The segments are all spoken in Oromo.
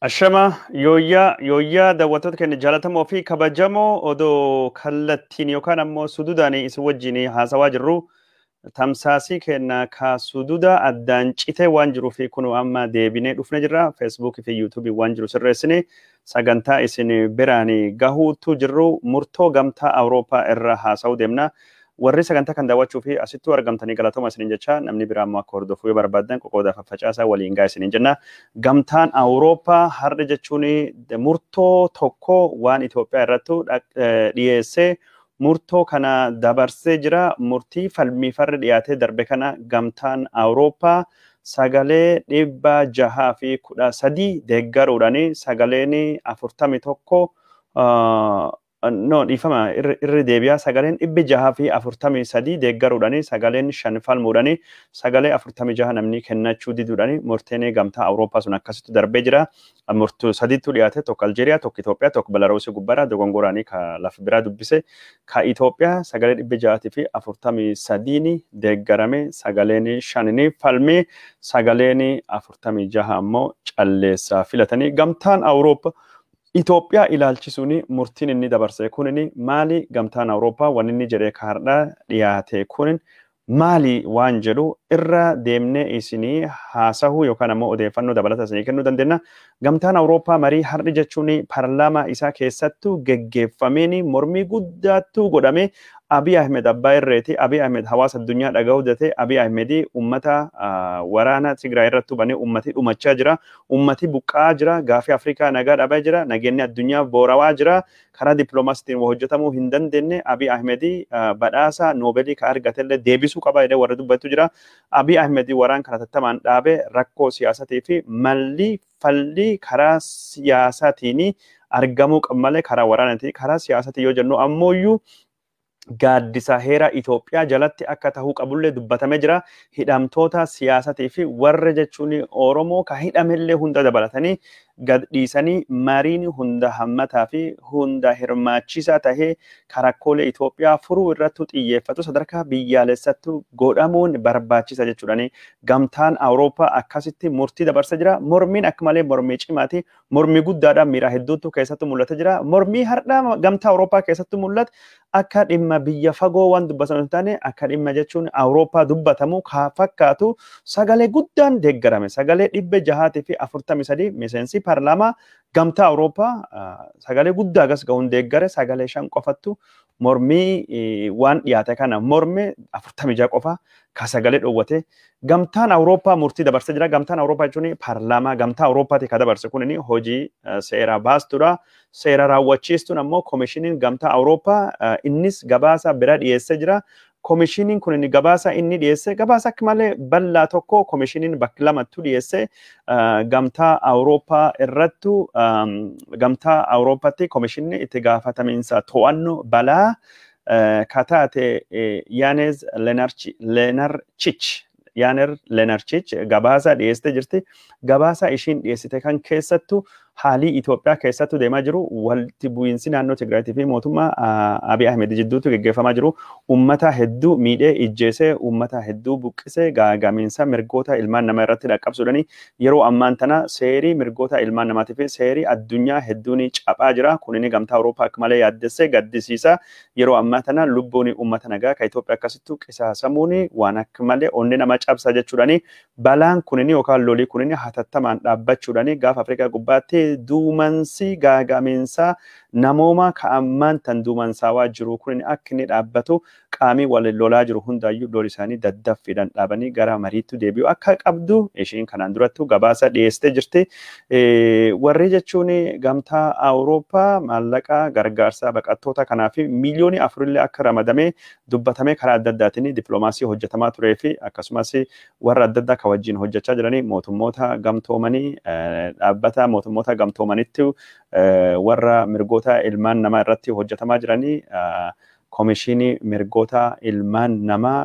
Ashama yooyyaa daawwattoota keenya jaallatamoo fi kabajamoo odoo kallattiin yookaan ammoo suduudhaan isin wajjin haasawaa jirru tamsaasii keenya ka suduuda addaan citee waan jiruuf kun amma deebinee dhufne jirra. Feesbuukii fi yuutuubii waan jiru sirreessine sagantaa isin biraan gahuutu jirru murtoo gamtaa Awurooppaa irra haasawuu deemna. Warri sagantaa kan daawwachuu fi asittuu argamtanii galatooma isiniin jecha namni biraa ammoo akka hordofuu barbaadan qoqoodaa faffacaasaa waliin gaa isiniin jenna. Gamtaan Awurooppaa har'a jechuun murtoo tokko waan Itoophiyaa irrattu dhiyeessee murtoo kana dabarsee jira. Murtii falmii farri dhiyaatee darbe kana gamtaan Awurooppaa sagalee 613 deeggaruudhaan sagaleen 41 no dhiifama irri deebi'a sagaleen 643 deeggaruudhaan sagaleen 5 falmuudhaan sagalee 46 namni kennachuu diduudhaan murteen gamtaa Awurooppaa sun akkasitti darbee jira. Murtuu sadiitu dhiyaate tokko Aljeeriyaa, tokko Itoophiyaa, tokko Belaruusii gubbaraa dogongoraanii ka lafa biraa dubbise ka Itoophiyaa sagalee 643 deeggarame sagaleen 5 falmee sagaleen 46 ammoo calleessaa filatanii gamtaan Awurooppaa Itoophiyaa ilaalchisuun murtiin inni dabarse kunin maali gamtaan Awurooppaa waan inni jedhee kaardhaa dhiyaate kunin maali waan jedhu irra deemnee isinii haasahuu yookaan ammoo odeeffannoo dabalataa isinii kennuu dandeenya. Gamtaan Awurooppaa marii har'i jechuun paarlaamaa isaa keessattuu geggeeffameen mormii guddaattuu godhame. Abiy Ahmed abbaa irreeti. Abiy Ahmed hawaasa addunyaa dhaga'uu date. Abiy Ahmed ummata waraana Tigraay irratti banee ummati dhumachaa jira. Ummati buqqaa jira. Gaafii Afrikaa nagaa dhabaa jira. Nageenyi addunyaa boorawaa jira. Karaa dippiloomaasiitiin hojjetamuu hin dandeenye Abiy Ahmed badhaasa Noobeelii ka argatellee deebisuu qaba jedhee warra dubbattu jira. Abiy Ahmed waraan kana tattamaan dhaabe rakkoo siyaasatii fi malli falli karaa siyaasaatiin argamuu qabu malee karaa waraanaatiin karaa siyaasaatiin yoo jennu ammooyyuu gaaddisa heera Itoophiyaa jalatti akka tahuu qabullee dubbatamee jira. Hidhamtoota siyaasatii fi warra jechuun Oromoo ka hidhamellee hunda dabalatanii gad dhiisanii mariin hunda hammataa fi hunda hirmaachisaa tahee karakkoolee Itoophiyaa furuu irratti xiyyeeffatu sadarkaa biyyaalessattu godhamuun barbaachisa jechuudhaan gamtaan Awurooppaa akkasitti murtii dabarsa jira. Mormiin akka malee mormii cimaati. Mormii guddaadhaan miira hedduutu keessatti mul'ata jira. Mormii har'aa gamtaa Awurooppaa keessatti mul'atu akka dhimma biyya fagoo waan dubbatamu hin taane akka dhimma jechuun Awurooppaa dubbatamu ka fakkaatu sagalee guddaan deeggarame. Sagalee 643 miseensi paarlaamaa gamtaa Awurooppaa sagalee guddaa gas ga'uun deeggare sagalee 5 qofattu mormii waan dhiyaate kana morme 46 qofa ka sagalee dhoowwate gamtaan Awurooppaa murtii dabarsee jira. Gamtaan Awurooppaa jechuun paarlaamaa gamtaa Awurooppaati ka dabarse kun hojii seera baastuudha. Seera raawwachiistuun ammoo koomishiniin gamtaa Awurooppaa innis gabaasa bira dhiyeessee jira. Koomishiniin kun inni gabaasa inni dhiyeesse gabaasa akka malee bal'aa tokko koomishiniin bakka lamattu dhiyeesse gamtaa Awurooppaa irrattu gamtaa Awurooppaatti koomishinni itti gaafatamiinsa to'annoo balaa kataate Yaanez Lenarchich gabaasa dhiyeessite jirti. Gabaasa ishiin dhiyeessite kan keessattu haalii Itoophiyaa keessattu deemaa jiru walitti bu'iinsi naannoo Tigraayitii fi mootummaa Abiy Ahmed jidduutti gaggeeffamaa jiru. Uummata hedduu miidhee ijjeesee uummata hedduu buqqisee gaagamiinsa mirgoota ilmaan namaa irratti dhaqqabsuudhaan yeroo ammaan tana seerii mirgoota ilmaan namaatii fi seerii addunyaa hedduun cabaa jira. Kunin gamtaa Awurooppaa akka malee yaaddessee gaddisiisa. Yeroo ammaa tana lubbuun uummata nagaa ka Itoophiyaa akkasittu qisaasamuun waan akka malee onni nama cabsa jechuudhaan balaan kunin yookaan lolii kunin hatattamaan dhaabbachuudhaan gaafa Afrikaa gubbaatti duumansi gaagamiinsa namooma ka ammaan tan duumansaawaa jiru kun akka inni dhaabbatu qaamii waliin lolaa jiru hundaayyuu lolii isaanii daddaffiidhaan dhaabanii gara mariitti deebi'u akka qabdu ishiin kanaan durattu gabaasa dhiyeessitee jirti. Warri jechuun gamtaa Awurooppaa maallaqa gargaarsaa baqattoota kanaaf miliyoonii 4 akka ramadamee dubbatamee karaa adda addaatiin dippiloomaasii hojjetamaa turee fi akkasumas warra adda addaa ka wajjin hojjechaa jiranii mootummoota gamtoomanii dhaabbata mootummoota gamtoomanitti warra mirgoota ilmaan namaa irratti hojjetamaa jiranii koomishinii mirgoota ilmaan namaa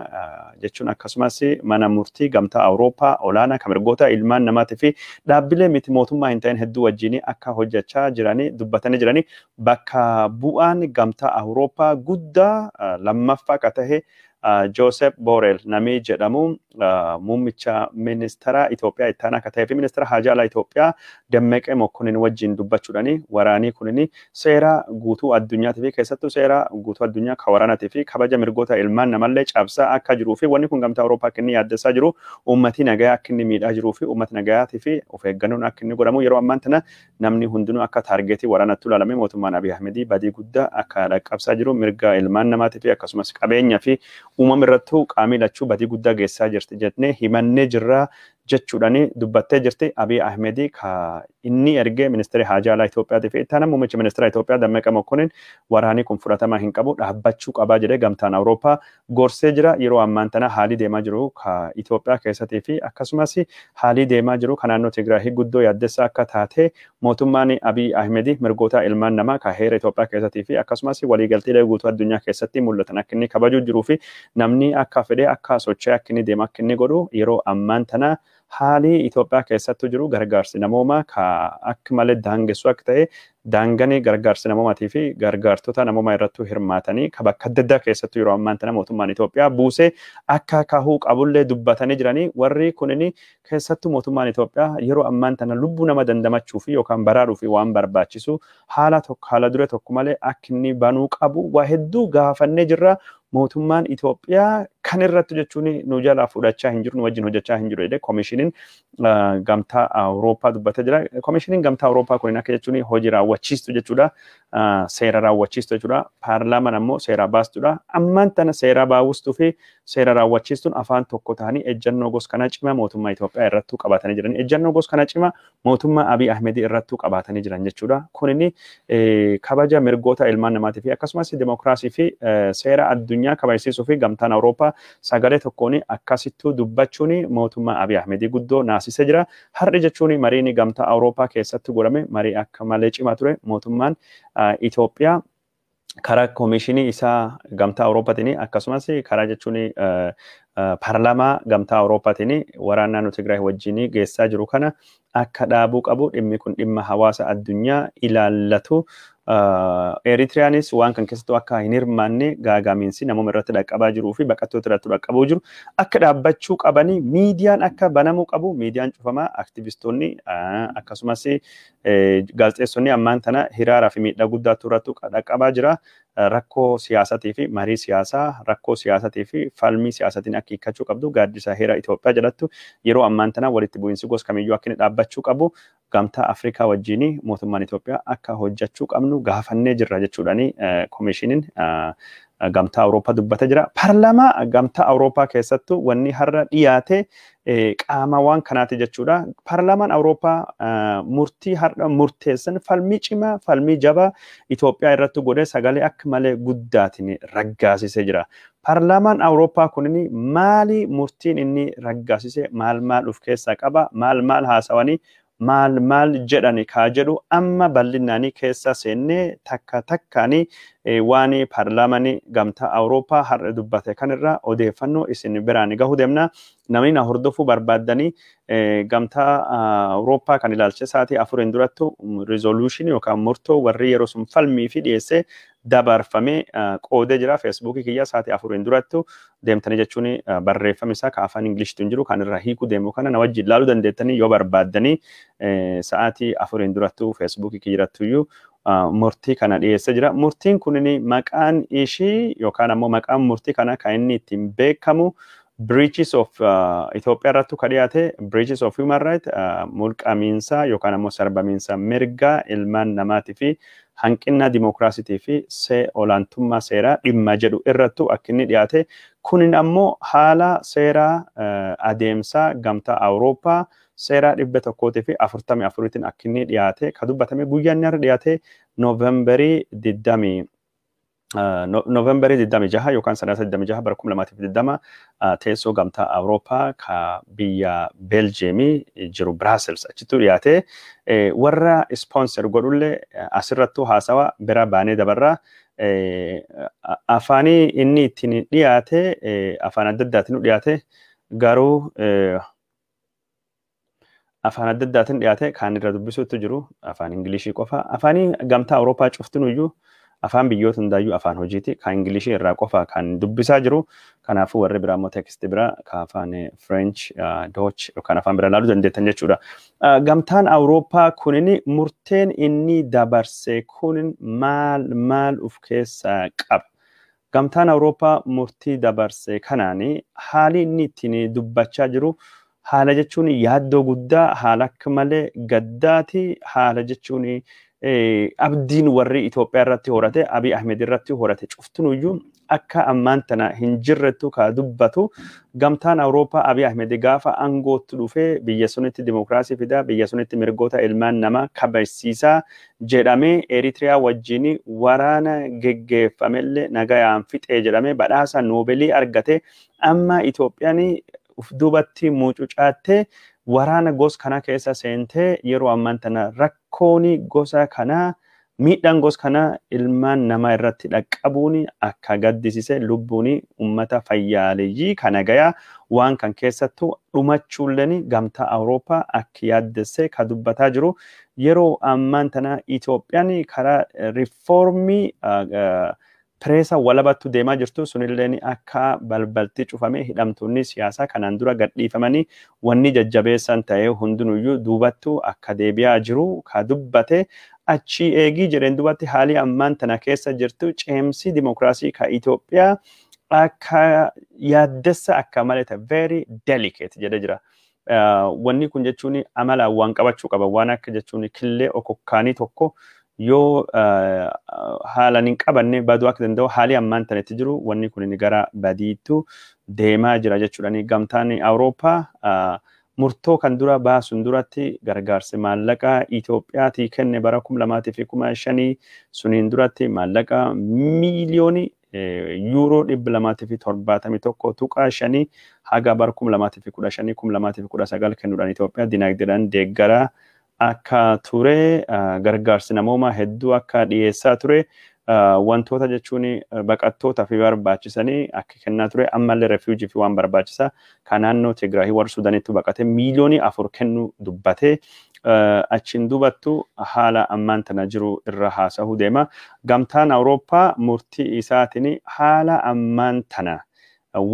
jechuun akkasumas mana murtii gamtaa Awurooppaa olaanaa kan mirgoota ilmaan namaatii fi dhaabbilee miti mootummaa hin ta'in hedduu wajjin akka hojjechaa jiranii dubbatanii jiranii bakka bu'aan gamtaa Awurooppaa guddaa lammaffaa ka tahe Joseph Borrell namni jedhamu muummicha ministeera Itoophiyaa itti aanaa akka ta'ee fi ministeera haajaa alaa Itoophiyaa Dammaqee Mokkonin wajjin dubbachuudhaani waraanii kunini seera guutuu addunyaatiif keessattuu seera guutuu addunyaa ka waraanaatiif kabaja mirgoota ilmaan namallee cabsaa akka jiruu fi wanni kun gamtaa Awurooppaa akka inni yaaddessaa jiru uummatni nagaa akka inni miidhaa jiruu fi uummatni nagayaatii fi of eeggannoon akka inni godhamu yeroo ammaan tana namni hundinuu akka taargeetii waraanatti ilaalamee mootummaan Abiy Ahmedii badii guddaa akka dhaqqabsaa jiru mirga ilmaan namaatii fi akkasumas qabeenya fi uumama irrattuu qaamii lachuu badii guddaa geessaa jirti jennee himannee jirra jechuudhaani dubbattee jirti Abiy Ahmedii ka inni ergee ministeera haajaa alaa Itoophiyaa fi itti aanaa muummicha ministeera Itoophiyaa Dammaqee Mokkonin waraanii kun fudhatama hin qabu dhaabbachuu qabaa jedhee gamtaan Awurooppaa gorsee jira yeroo ammaan tana haalii deemaa jiru ka Itoophiyaa keessattii fi akkasumas haalii deemaa jiru ka naannoo Tigraay guddoo yaaddessaa akka taate mootummaan Abiy Ahmedii mirgoota ilmaan namaa ka heera Itoophiyaa keessattii fi akkasumas waliigaltee guutuu addunyaa keessatti mul'atan akka inni kabajuu jiruu fi namni akka fedhee akka socho'ee akka inni deema akka inni godhu yeroo ammaan tana haalii Itoophiyaa keessattuu jiru gargaarsi namoomaa ka akka malee daangessu akka ta'e daanganii gargaarsi namoomaatii fi gargaartota namoomaa irrattuu hirmaatanii ka bakka adda addaa keessattuu yeroo ammaan tana mootummaan Itoophiyaa buusee akka kahuu qabullee dubbatanii jiranii warri kunini keessattuu mootummaan Itoophiyaa yeroo ammaan tana lubbuu nama dandamachuu fi yookaan baraaruu fi waan barbaachisu haala dure tokko malee akka inni banuu qabu waa hedduu gaafannee jirra. Mootummaan Itoophiyaa kan irratti jechuun nu jalaa fudhachaa hin jiru nu wajjin hojjechaa hin jiru jedhee koomishiniin gamtaa Awurooppaa dubbatee jira. Koomishiniin gamtaa Awurooppaa kun akka jechuun hojii raawwachiistu jechuudha. Seera raawwachiistu jechuudha. Paarlaamaan ammoo seera baastuudha. Ammaan tana seera baawustuu fi seera raawwachiistuun afaan tokko ta'anii ejjennoo gosa kana cima mootummaa Itoophiyaa irrattuu qabatanii jiran. Ejjennoo gosa kana cima mootummaa Abiy Ahmedii irrattuu qabatanii jiran jechuudha. Kunini kabaja mirgoota ilmaan namaatii fi akkasumas dimokiraasii fi seera addunyaa kabajsiisuu fi gamtaan Awurooppaa sagalee tokkoon akkasittuu dubbachuun mootummaa Abiy Ahmedii guddoo naasisee jira. Har'i jechuun mariin gamtaa Awurooppaa keessatti godhame marii akka malee cimaa ture mootummaan Itoophiyaa karaa koomishinii isaa gamtaa Awurooppaatiin akkasumas karaa jechuun paarlaamaa gamtaa Awurooppaatiin waraana naannoo Tigraay wajjin geessaa jiru kana akka dhaabuu qabu dhimmi kun dhimma hawaasa addunyaa ilaallatu. Eritiriyaanis waan kan keessattuu akka hin hirmaanne gaagamiinsi namoota irratti dhaqqabaa jiruu fi baqattoota irratti dhaqqabuu jiru akka dhaabbachuu qabanii miidiyaan akka banamuu qabu miidiyaan cufamaa aktivistoonni akkasumas gaazexeessonni ammaan tana hiraaraa fi miidhaa guddaatu irratti dhaqqabaa jira. Rakkoo siyaasatii fi marii siyaasaa rakkoo siyaasatii fi falmii siyaasatiin akka hiikkachuu qabdu gaaddisa heera Itoophiyaa jalatti yeroo ammaan tana walitti bu'iinsi gosa kamiyyuu akka inni dhaabbachuu qabu gamtaa Afrikaa wajjin mootummaan Itoophiyaa akka hojjechuu qabnu gaafannee jirra jechuudhaani koomishiniin gamtaa Awurooppaa dubbatee jira. Paarlaamaa gamtaa Awurooppaa keessattuu wanni har'a dhiyaate qaama waan kanaati jechuudha. Paarlaamaan Awurooppaa murtii har'a murteessan falmii cimaa falmii jabaa Itoophiyaa irratti godhee sagalee akka malee guddaatiin raggaasisee jira. Paarlaamaan Awurooppaa kunini maali murtiin inni raggaasise maal of keessaa qaba maal haasawanii maal jedhani kaa jedhu amma bal'innaanii keessa seennee takkaanii waan paarlaamaanii gamtaa Awurooppaa har'a dubbate kanirraa odeeffannoo isin biraan gahuu deemna. Namni na hordofuu barbaaddanii gamtaa Awurooppaa kan ilaalcha sa'aatii afuriin durattu rizooluushinii yookaan murtoo warri yeroo sun falmii fi dhiyeessee dabarfamee qoodee jira. Feesbuukii kiyya sa'aatii afuriin durattu deemtanii jechuun barreeffamni isaa kan afaan Ingilishtiin jiru kan irraa hiikuu deemu kana na wajjin ilaaluu dandeettanii yoo barbaaddanii sa'aatii afuriin durattu Feesbuukii kiyyarattuyyuu murtii kana dhiyeessee jira. Murtiin kunini maqaan ishii yookaan ammoo maqaan murtii kana kan inni ittiin beekamu breaches of Itoophiyaa irratti kan dhiyaate breaches of human right mulqamiinsa yookaan ammoo sarbamiinsa mirga ilmaan namaatii fi hanqina dimokiraasiitii fi olaantummaa seeraa dhimma jedhu irrattu akka inni dhiyaate kunin ammoo haala seeraa adeemsaa gamtaa Awurooppaa seeraa 144tiin akka inni dhiyaate kan dubbatame guyyaan irra dhiyaate Noovembarii 26 yookaan 26 bara 2020 teessoo gamtaa Awurooppaa ka biyya Beeljeemii jiru Biraasels achitti dhiyaate warra ispoonser godhullee asirrattuu haasawa bira baanee dabarraa afaanii inni ittiin dhiyaate afaan adda addaatiin dhiyaate garuu afaan adda addaatiin dhiyaate kan irra dubbisuutu jiru afaan Ingilishii qofa afaanii gamtaa Awurooppaa cuftinuyyuu afaan biyyoota hundaayyuu afaan hojiiti kan ingilishii irraa qofa kan dubbisaa jiru kanaafuu warri biraa immoo teeksti biraa kan afaan French Dutch yookaan afaan biraa ilaaluu dandeettan jechuudha. Gamtaan Awurooppaa kunini murteen inni dabarse kunin maal of keessaa qaba. Gamtaan Awurooppaa murtii dabarse kanaani haali inni ittiin dubbachaa jiru haala jechuun yaaddoo guddaa haala akka malee gaddaati haala jechuun abdiin warri Itoophiyaa irratti horate Abiy Ahmed irratti horate cuftunuyyuu akka ammaan tana hin jirrettu ka dubbatu gamtaan Awurooppaa Abiy Ahmed gaafa aangootti dhufee biyya sunitti dimokiraasii fidaa biyya sunitti mirgoota ilmaan namaa kabachiisaa jedhamee Eritiriyaa wajjin waraana geggeeffamellee nagayaan fixee jedhamee badhaasa Noobeelii argate amma Itoophiyaan uf duubatti mucucaattee waraana gosa kana keessa seentee yeroo ammaan tana rakkooni gosa kana miidhaan gosa kana ilmaan namaa irratti dhaqqabuun akka gaddisiise lubbuun uummata fayyaaleeyyii kana gayaa waan kan keessattuu dhumachuulleen gamtaa Awurooppaa akka yaaddessee ka dubbataa jiru yeroo ammaan tana Itoophiyaan karaa riifoormii Pireesa walabattu deemaa jirtu sunilleen akka balbalti cufame hidhamtoonni siyaasaa kanaan dura gadhiifamanii wanni jajjabeessan ta'ee hundinuyyuu duubattu akka deebi'aa jiru ka dubbate achi eegii jedheen duubatti haalii ammaan tana keessa jirtu ceemsii dimokiraasii ka Itoophiyaa akka yaaddessa akka malee ta'e very delicate jedhe jira. Wanni kun jechuun amalaan waan qabachuu qaba waan akka jechuun killee okokkaanii tokko yoo haalan hin qabanne baduu akka danda'u haalii ammaan tanatti jiru wanni kun inni gara badiitu deemaa jira jechuudhaan gamtaan Awurooppaa murtoo kan dura baasuun duratti gargaarsi maallaqaa Itoophiyaatii kenne bara 2015 suniin duratti maallaqa miiliyoonii yuuroo 271.5 haga bara 2015 2019 kennuudhaan Itoophiyaa dinagdeedhaan deeggaraa akka ture gargaarsi namoomaa hedduu akka dhiyeessaa ture wantoota jechuun baqattootaaf barbaachisanii akka kennaa ture ammallee refuujii fi waan barbaachisaa kan naannoo Tigraahii warra Suudaanitti baqate miiliyoonii 4 kennuu dubbate achiin duubattu haala ammaan tana jiru irra haasa'uu deema. Gamtaan Awurooppaa murtii isaatiin haala ammaan tana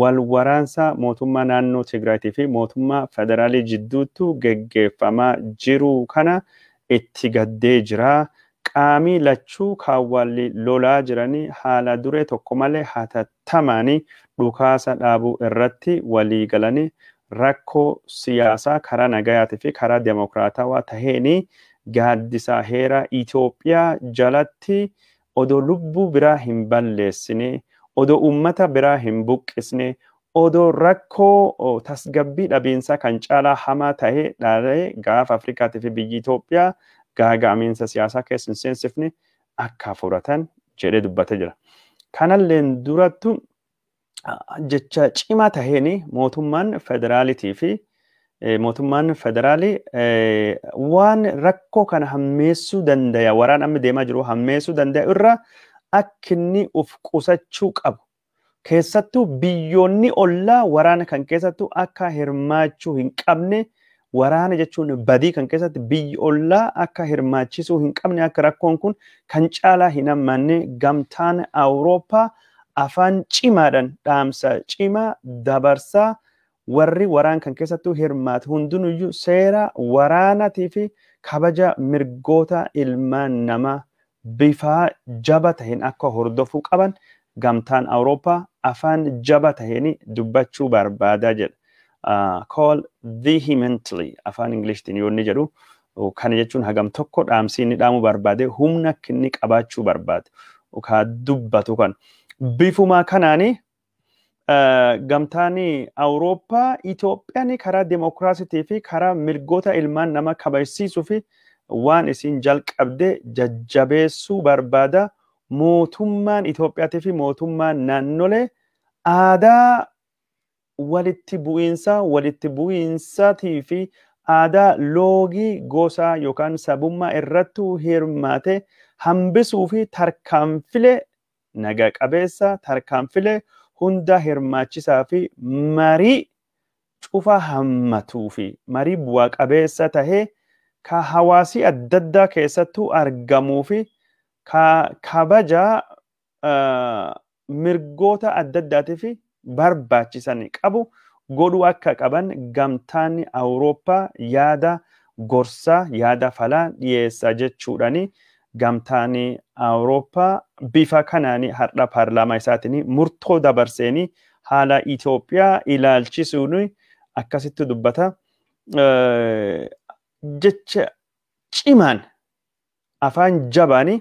wal waraansa mootummaa naannoo Tigraayitii fi mootummaa federaalii jidduutu geggeeffamaa jiru kana itti gaddee jira. Qaamii lachuu kaawwalli lolaa jiranii haala duree tokko malee hatattamaanii dhukaasa dhaabuu irratti walii galanii rakkoo siyaasaa karaa nagayaatii fi karaa demokraatawaa taheenii gaaddisaa heera Itoophiyaa jalatti odoo lubbuu biraa hin balleessine odoo uummata biraa hin buqqisne odoo rakkoo tasgabbii dhabiinsaa kan caalaa hamaa ta'ee dhaalee gaafa Afrikaatii fi biyyi Itoophiyaa gaaga'amiinsa siyaasaa keessa hin seensifne akka furatan jedhee dubbatee jira. Kanalleen durattu jecha cimaa taheen mootummaan federaalitii fi mootummaan federaalii waan rakkoo kana hammeessuu danda'a waraan amma deemaa jiru hammeessuu danda'a irra akka inni of qusachuu qabu. Keessattuu biyyoonni ollaa waraana kan keessattuu akka hirmaachuu hin qabne waraana jechuun badii kan keessatti biyyi ollaa akka hirmaachisuu hin qabne akka rakkoon kun kan caalaa hin hammanne gamtaan Awurooppaa afaan cimaadhaan dhaamsa cimaa dabarsaa warri waraan kan keessattuu hirmaatu hundinuyyuu seera waraanatii fi kabaja mirgoota ilmaan namaa bifaa jaba taheen akka hordofuu qaban gamtaan Awurooppaa afaan jaba taheen dubbachuu barbaadaa jedha. Call vehemently afaan Ingilishtiin yoo inni jedhu kana jechuun hagam tokko dhaamsi inni dhaamuu barbaade humna akka inni qabaachuu barbaade ka dubbatu kan bifuma kanaani gamtaan Awurooppaa Itoophiyaan karaa demokraasiitii fi karaa mirgoota ilmaan namaa kabajsiisuu fi waan isin jalqabde jajjabeessuu barbaada mootummaan Itoophiyaatii fi mootummaan naannolee aadaa walitti bu'iinsaatii fi aadaa loogii gosaa yookaan sabummaa irratti hirmaate hambisuu fi tarkaanfilee naga qabeessa tarkaanfilee hunda hirmaachisaa fi marii cufa hammatuu fi marii bu'aa qabeessa tahee ka hawaasii adda addaa keessattuu argamuu fi kabaja mirgoota adda addaatiif barbaachisan qabu godhuu akka qaban gamtaan Awurooppaa yaada gorsaa yaada falaa dhiyeessaa jechuudhaani gamtaan Awurooppaa bifa kanaan har'a paarlaamaa isaatiin murtoo dabarseeni haala Itoophiyaa ilaalchisuun akkasitti dubbata. Jecha cimaan afaan jabaani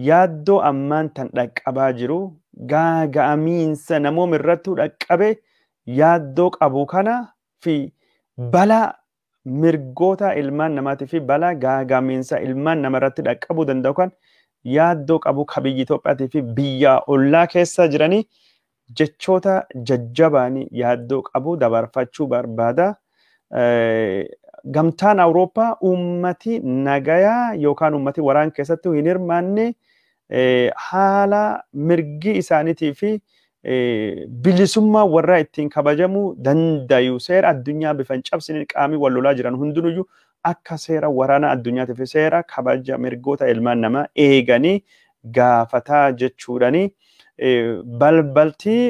yaaddoo ammaan tan dhaqqabaa jiru gaaga'amiinsa namoota irratti dhaqqabe yaaddoo qabu kana fi balaa mirgoota ilmaan namaatii fi balaa gaaga'amiinsa ilmaan namarratti dhaqqabuu danda'u kan yaaddoo qabu ka biyya Itoophiyaatii fi biyya ollaa keessa jiranii jechoota jajjabaanii yaaddoo qabu dabarfachuu barbaada. Gamtaan Awurooppaa uummati nagayaa yookaan uummati waraan keessatti hin hirmaanne haala mirgi isaaniitii fi bilisummaa warra ittiin kabajamuu dandayu seera addunyaa bifan cabsiniin qaamii wal lolaa jiran hundinuyyuu akka seera waraana addunyaatiif seera kabaja mirgoota ilmaan namaa eeganii gaafataa jechuudhani balbaltii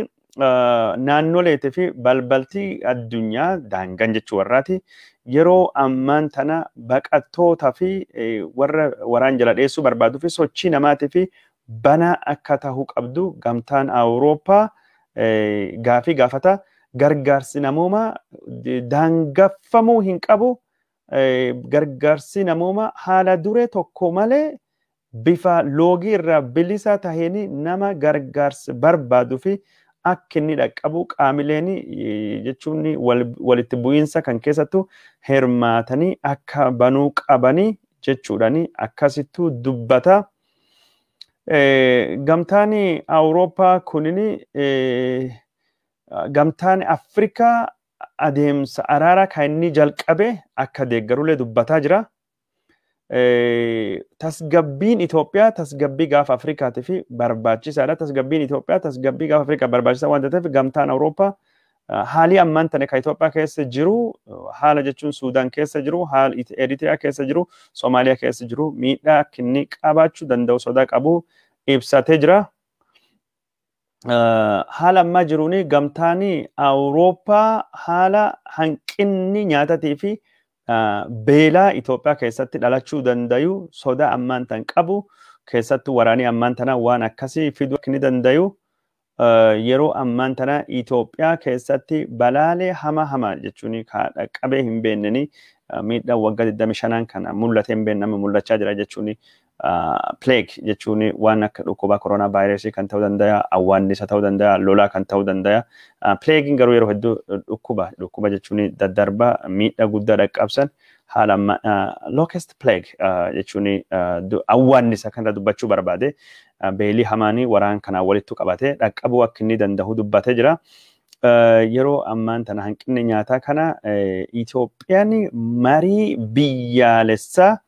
naannoleetii fi balbaltii addunyaa daangan jechuu warraati yeroo ammaan tana baqattootaa fi warra waraan jala dheessuu barbaaduu fi sochii namaatii fi banaa akka ta'uu qabdu gamtaan Awurooppaa gaafii gaafata gargaarsi namoomaa daangeffamuu hin qabu gargaarsi namoomaa haala duree tokko malee bifa loogii irraa bilisa taheen nama gargaarsa barbaaduu fi akka inni dhaqqabu qaamileen jechuun walitti bu'iinsa kan keessattuu hirmaatanii akka banuu qabanii jechuudhaani akkasittuu dubbata. Gamtaan Awurooppaa kunini gamtaan Afrikaa adeemsa araaraa kan inni jalqabe akka deeggaruulee dubbataa jira. Tasgabbiin Itoophiyaa tasgabbii gaafa Afrikaatii fi barbaachisaadha. Tasgabbiin Itoophiyaa tasgabbii gaafa Afrikaa barbaachisaa waan ta'eef gamtaan Awurooppaa haalii ammaan tane kan Itoophiyaa keessa jiru haala jechuun Suudaan keessa jiru haala Eritiriyaa keessa jiru Soomaaliyaa keessa jiru miidhaa akka inni qabaachuu danda'u sodaa qabu ibsatee jira. Haala ammaa jiruuni gamtaan Awurooppaa haala hanqinni nyaatatii fi beelaa Itoophiyaa keessatti dhalachuu dandayu sodaa ammaan tan qabu keessattuu waraanii ammaan tana waan akkasii fiduu akka inni dandayu yeroo ammaan tana Itoophiyaa keessatti balaalee hama jechuun dhaqqabee hin beenneni miidhaa waggaa 25 kana mul'atee hin beenname mul'achaa jira jechuun plague jechuun waan akka dhukkuba koronaa vaayirasii kan ta'uu danda'a awwaannisa ta'uu danda'a lolaa kan ta'uu danda'a plaguein garuu yeroo hedduu dhukkuba jechuun daddarba miidhaa guddaa dhaqqabsan haala locust plague jechuun awwaannisa kan dubbachuu barbaade beelii hamaanii waraan kanaan walitti qabate dhaqqabuu akka inni danda'u dubbatee jira. Yeroo ammaan tana hanqinni nyaataa kana Itoophiyaan marii biyyaalessaa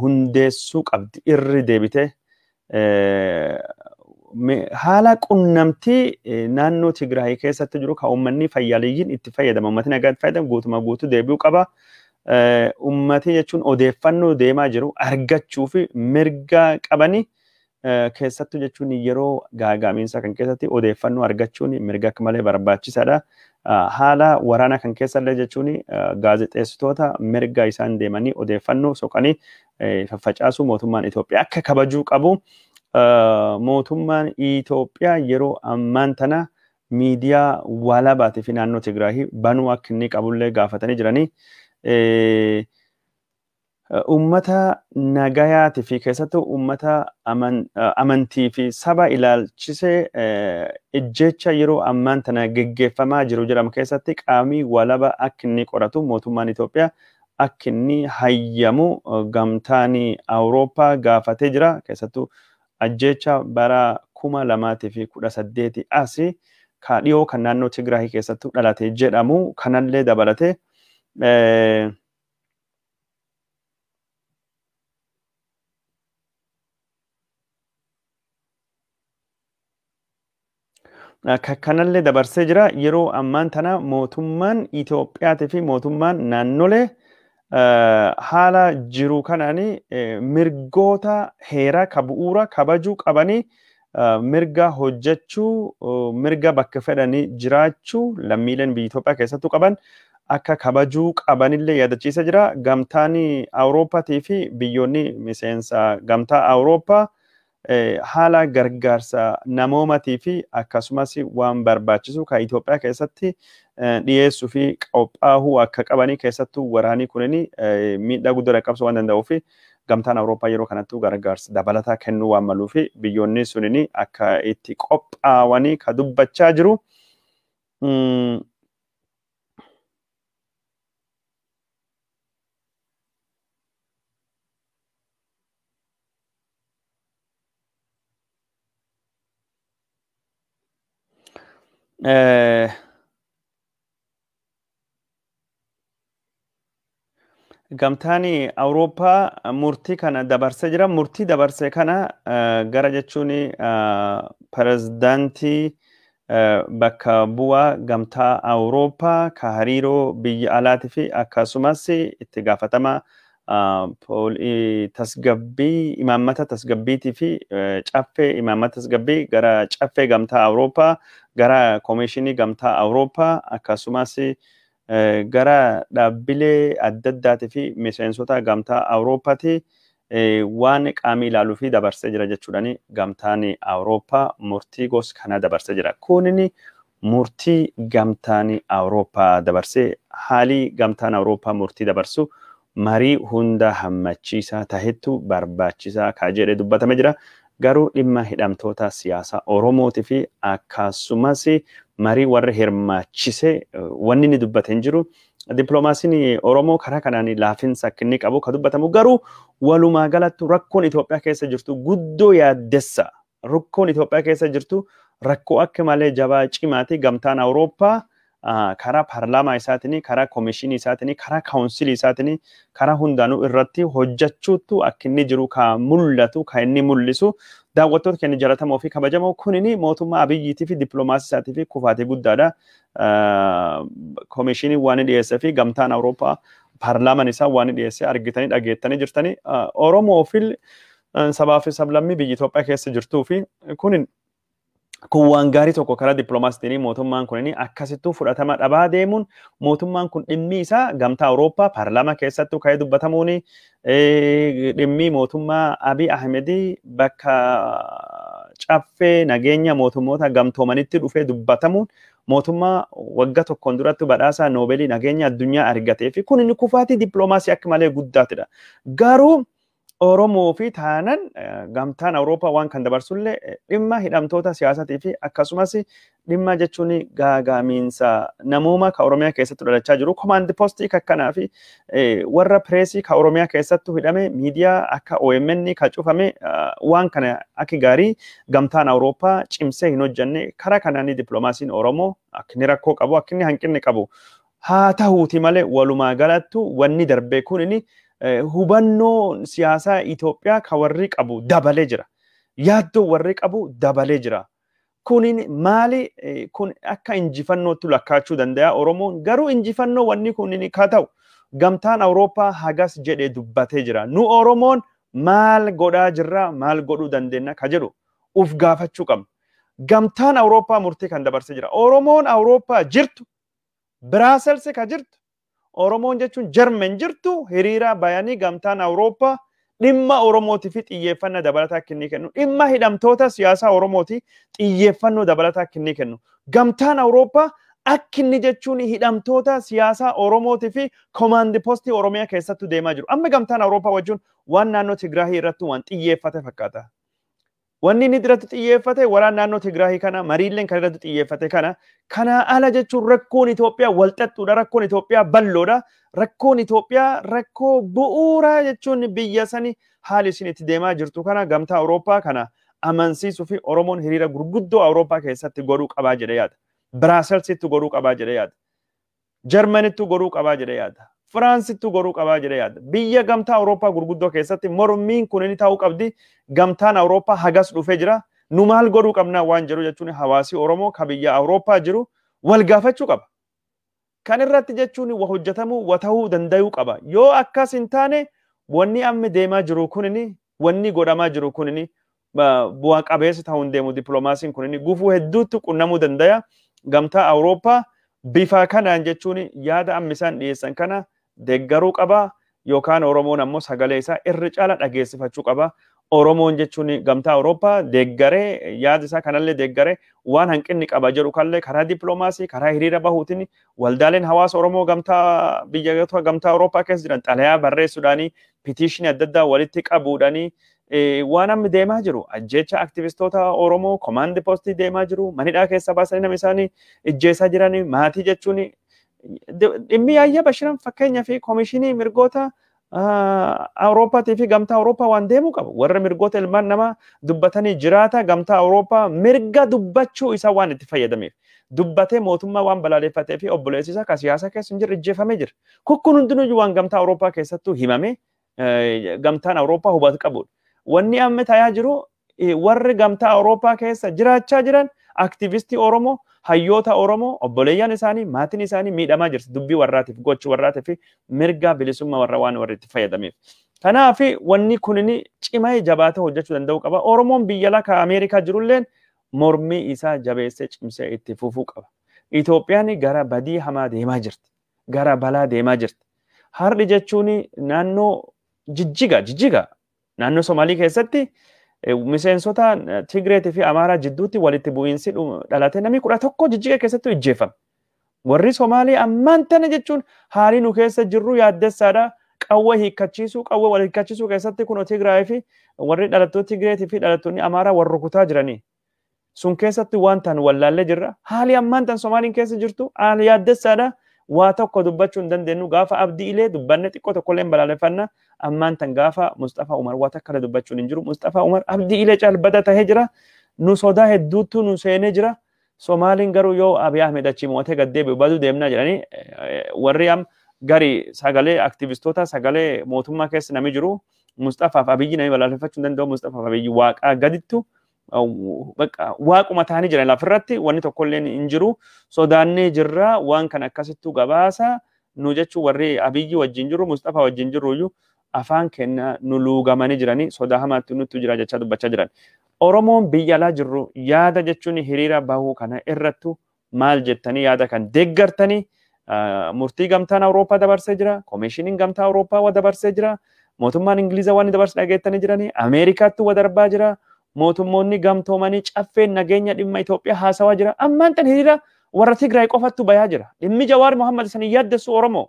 hundeessuu qabdi irri deebite haala qunnamtii naannoo Tigraay keessatti jiru kan uummanni fayyaaliyyiin itti fayyadamu uummatni nagaa itti fayyadamu guutumaa guutuu deebi'uu qaba. Uummatni jechuun odeeffannoo deemaa jiru argachuu fi mirga qabanii keessattuu jechuun yeroo gaaga'amiinsa kan keessatti odeeffannoo argachuun mirga akka malee barbaachisaadha. Haala waraana kan keessallee jechuun gaazexeessitoota mirga isaan deemanii odeeffannoo soqanii faffacaasuu mootummaan Itoophiyaa akka kabajuu qabu. Mootummaan Itoophiyaa yeroo ammaan tana miidiyaa walabaatii fi naannoo Tigraay banuu akka inni qabullee gaafatanii jiranii. Uummata nagayaatii fi keessattuu uummata amantii fi saba ilaalchisee ejjecha yeroo ammaan tana geggeeffamaa jiru jedhamu keessatti qaamii walaba akka inni qoratu mootummaan Itoophiyaa akka inni hayyamu gamtaan Awurooppaa gaafatee jira. Keessattuu ajjecha bara 2018 asi ka dhiyoo kan naannoo Tigraay keessattuu dhalate jedhamu kanallee dabalatee kanallee dabarsee jira. Yeroo ammaan tana mootummaan Itoophiyaatii fi mootummaan naannolee haala jiru kanaani mirgoota heeraa ka bu'uura kabajuu qabanii mirga hojjechuu mirga bakka fedhanii jiraachuu lammiileen biyya Itoophiyaa keessattuu qaban akka kabajuu qabanillee yaadachiisa jira. Gamtaan Awurooppaatii fi biyyoonni miseensa gamtaa Awurooppaa haala gargaarsa namoomatii fi akkasumas waan barbaachisu kan Itoophiyaa keessatti dhiyeessuu fi qophaa'uu akka qabanii keessattuu waraanii kunini miidhaa guddaa dhaqqabsuu waan danda'uu fi gamtaan Awurooppaa yeroo kanattuu gargaarsa dabalataa kennuu waan maluu fi biyyoonni sunini akka itti qophaa'anii ka dubbachaa jiru. Gamtaan Awurooppaa murtii kana dabarsee jira. Murtii dabarsee kana gara jechuun pirezidaantii bakka bu'aa gamtaa Awurooppaa ka hariiroo biyya alaatii fi akkasumas itti gaafatama tasgabbii imaammata tasgabbiitii fi caffee imaammata tasgabbii gara caffee gamtaa Awurooppaa gara koomishinii gamtaa Awurooppaa akkasumas gara dhaabbilee adda addaatii fi miseensota gamtaa Awurooppaati waan qaamii ilaaluu fi dabarsee jira jechuudhaani gamtaan Awurooppaa murtii gosa kana dabarsee jira. Kunini murtii gamtaan Awurooppaa dabarsee haalii gamtaan Awurooppaa murtii dabarsu marii hunda hammachiisaa tahetu barbaachisaa ka jedhe dubbatame jira. Garuu dhimma hidhamtoota siyaasaa Oromootii fi akkasumas marii warra hirmaachise wanni inni dubbate hin jiru. Dippiloomaasiin Oromoo karaa kanaan laafinsa akka inni qabu ka dubbatamu garuu walumaa galatti rakkoon Itoophiyaa keessa jirtu guddoo yaaddessa. Rakkoon Itoophiyaa keessa jirtu rakkoo akka malee jabaa cimaati. Gamtaan Awurooppaa karaa paarlaamaa isaatiin, karaa koomishinii isaatiin, karaa kaawunsilii isaatiin, karaa hundaanuu irratti hojjechuutu akka inni jiru ka mul'atu, ka inni mul'isu. Daawwattoota keenya jaallatamoo fi kabajamoo kunini mootummaa Abiyyiitii fi dippiloomaasii isaatii fi kufaatii guddaadha. Koomishinii waan dhiyeessee fi gamtaan Awurooppaa paarlaamaan isaa waan dhiyeessee argitanii dhageettanii jirtanii Oromoo fi sabaa fi sablammii biyya Itoophiyaa keessa jirtuu fi kun waan gaarii tokko karaa dippiloomaasiitiin mootummaan kunini akkasittuu fudhatama dhabaa deemuun mootummaan kun dhimmi isaa gamtaa Awurooppaa paarlaamaa keessattuu ka'ee dubbatamuun dhimmi mootummaa Abiy Ahmedii bakka caffee nageenya mootummoota gamtoomanitti dhufee dubbatamuun mootummaa waggaa tokkoon duratti badhaasa Noobeelii nageenya addunyaa argatee fi kun inni kufaatii dippiloomaasii akka malee guddaatidha. Garuu Oromoo fi taanan gamtaan Awurooppaa waan kan dabarsullee dhimma hidhamtoota siyaasatii fi akkasumas dhimma jechuun gaagamiinsa namooma ka Oromiyaa keessatti dhalachaa jiru komaandi poostii kakkanaa fi warra pireesii ka Oromiyaa keessatti hidhame miidiyaa akka OMN ka cufame waan kana akka gaarii gamtaan Awurooppaa cimsee hin hojjenne karaa kanaan dippiloomaasiin Oromoo akka inni rakkoo qabu akka inni hanqinni qabu haa ta'uuti malee walumaa galattu wanni darbee kunini hubannoo siyaasaa Itoophiyaa ka warri qabu dabalee jira. Yaaddoo warri qabu dabalee jira. Kunin maali kun akka injifannootti lakkaachuu danda'a Oromoon garuu injifannoo wanni kunin ka ta'u gamtaan Awurooppaa hagas jedhee dubbatee jira. Nu Oromoon maal godhaa jirra maal godhuu dandeenya ka jedhu uf gaafachuu qabna. Gamtaan Awurooppaa murtii kan dabarsee jira. Oromoon Awurooppaa jirtu Biraasels ka jirtu Oromoon jechuun Jarmen jirtu hiriira bayanii gamtaan Awurooppaa dhimma Oromootii fi xiyyeeffannoo dabalataa akka inni kennu dhimma hidhamtoota siyaasaa Oromootii xiyyeeffannoo dabalataa akka inni kennu gamtaan Awurooppaa akka inni jechuun hidhamtoota siyaasaa Oromootii fi koomaandi poostii Oromiyaa keessattuu deemaa jiru. Amma gamtaan Awurooppaa wajjin waan naannoo Tigraahii irratti waan xiyyeeffate fakkaata. Wanni inni irratti xiyyeeffate waraan naannoo Tigraahii kana mariilleen kan irratti xiyyeeffate kana ala jechuun rakkoon Itoophiyaa walxaxxuudha. Rakkoon Itoophiyaa balloodha. Rakkoon Itoophiyaa rakkoo bu'uuraa jechuun biyya sanii haali isin itti deemaa jirtu kana gamtaa Awurooppaa kana amansiisuu fi Oromoon hiriira gurguddoo Awurooppaa keessatti godhuu qabaa jedhee yaada. Biraaselsitti godhuu qabaa jedhee yaada. Jarmanitti godhuu qabaa jedhee yaada. Firaansitti godhuu qabaa jedhee yaada. Biyya gamtaa Awurooppaa gurguddoo keessatti mormiin kun inni ta'uu qabdi. Gamtaan Awurooppaa hagas dhufee jira. Nu maal godhuu qabnaa waan jedhu jechuun hawaasi Oromoo ka biyya Awurooppaa jiru wal gaafachuu qaba. kan irratti jechuun wa hojjetamu wa ta'uu danda'uu qaba yoo akkas hin taane wanni amma deemaa jiru kunini wanni godhamaa jiru kunini bu'aa qabeessa ta'uun deemu dippiloomaasiin kunini gufuu hedduutti qunnamuu danda'a gamtaa Awurooppaa bifa kanaan jechuun yaada amma isaan dhiyeessan kana deeggaruu qaba yookaan Oromoon ammoo sagalee isaa irra caala dhageessifachuu qaba. Oromoon jechuun gamtaa Awurooppaa deeggaree yaada isaa kanallee deeggaree waan hanqinni qaba jedhu kallee karaa dippiloomaasii karaa hiriira bahuutiin waldaaleen hawaasa Oromoo gamtaa biyyoota gamtaa Awurooppaa keessa jiran xalayaa barreessuudhaanii petiishinii adda addaa walitti qabuudhaanii waan amma deemaa jiru ajjecha aktivistoota Oromoo komaandi poostii deemaa jiru manidhaa keessa baasanii nama isaanii ijjeessaa jiran maatii jechuun dhimmi yaayyaa bashiran fakkeenyaa fi koomishinii mirgoota Awurooppaatii fi gamtaa Awurooppaa waan deemuu qabu warra mirgoota ilmaan namaa dubbatanii jiraata gamtaa Awurooppaa mirga dubbachuu isaa waan itti fayyadameef dubbatee mootummaa waan balaaleffatee fi obboleessi isaa ka siyaasa keessa hin jirre ijjeefamee jira. Kun hundinuu waan gamtaa Awurooppaa keessattuu himame gamtaan Awurooppaa hubatu qabudha. Wanni amma ta'aa jiru warri gamtaa Awurooppaa keessa jiraachaa jiran aktivistii Oromoo hayyoota Oromoo obboleeyyan isaanii maatiin isaanii miidhamaa jirti dubbii warraatiif gochi warraatiif mirga bilisummaa warra waan warri itti fayyadameef. Kanaaf wanni kunini cimee jabaatee hojjechuu danda'u qaba. Oromoon biyya laka Ameerikaa jirulleen mormii isaa jabeessee cimsee itti fufuu qaba. Itoophiyaan gara badii hamaa deemaa jirti. Gara balaa deemaa jirti. Har'i jechuun naannoo jijjiga naannoo Somaalii keessatti miseensota Tigreetii fi Amaaraa jidduutti walitti bu'iinsi dhalate namni 11 jijjiga keessatti ijjeefame. Warri Somaalii ammaan tana jechuun haalii nu keessa jirru yaaddessaadha. Qawwee hiikkachiisuu qawwee wal hiikkachiisuu keessatti kun Tigraay fi warri dhalattoota Tigreetii fi dhalattoonni Amaaraa warra rukutaa jiranii. Sun keessatti waan tan wallaallee jirra. Haalii ammaan tan Somaaliin keessa jirtu haala yaaddessaadha. Waa tokko dubbachuu hin dandeenyu gaafa abdii ilee dubbanne xiqqoo tokkollee balaaleffanna ammaan tan gaafa Mustafa Umar waa takka dubbachuun hin jiru. Mustafa Umar abdii ilee caalbata tahee jira. Nu sodaa hedduutu nu seenee jira. Somaaliin garuu yoo Abiy Ahmed achi mootee gaddeebi'u baduu deemnaa jedhanii warri gari sagalee aktivistoota sagalee mootummaa keessa nami jiru Mustafaaf Abiyyi nami balaaleffachuu hin danda'u. Mustafaaf Abiyyi waaqaa gadittu waaquma taanii jiran lafirratti wanni tokkolleen hin jiru. Sodaannee jirra waan kan akkasittuu gabaasa nu jechuu warri Abiyyi wajjin jiru Mustafa wajjin jiru iyyuu afaan kenna nu luugamanii jiranii sodaa hamaatti nutti jira jechaa dubbachaa jiran. Oromoon biyya alaa jirru yaada jechuun hiriira bahuu kana irrattu maal jettanii yaada kan deeggartanii murtii gamtaan Awurooppaa dabarsee jira. Koomishiniin gamtaa Awurooppaa dabarsee jira. Mootummaan Ingiliizaa waan dabarsee dhageettanii jiranii Ameerikaatti darbaa jira. Mootummoonni gamtoomanii caffeen nageenya dhimma Itoophiyaa haasawaa jira. Ammaan tan hiriira warra Tigraay qofattu bayaa jira. Dhimmi Jawaar Mohammad isin yaaddessu Oromoo.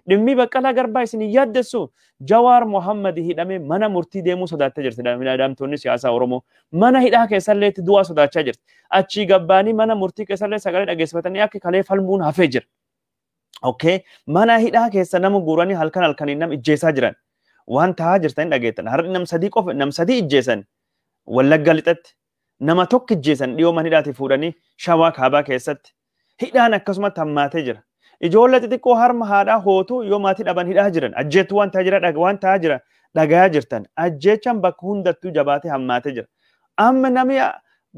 Dhimmi Baqqalaa Garbaa isin yaaddessu Jawaar Mohammad hidhamee mana murtii deemuu sodaattee jirti. Dhaamtoonni siyaasaa Oromoo mana hidhaa keessallee itti du'aa sodaachaa jirti. Achii gabbaanii mana murtii keessallee sagalee dhageessifatanii akka kalee falmuun hafee jira. Okay, mana hidhaa keessa nama guuranii halkaniin nama ijjeessaa jiran. Waan ta'aa jirtan dhageettan. Har'i nam sadii ijjeessan. Wallagga lixatti nama tokko ijjeessan dhiyoo mana hidhaatti fuudhanii Shawaa Kaabaa keessatti hidhaan akkasumatti hammaatee jira. Ijoollee xixiqqoo harma haadhaa hootuu yoo maatii dhaban hidhaa jiran ajjeetu waan ta'aa jira dhagayaa jirtan. Ajjeechaan bakka hundattuu jabaatee hammaatee jira. Amma namni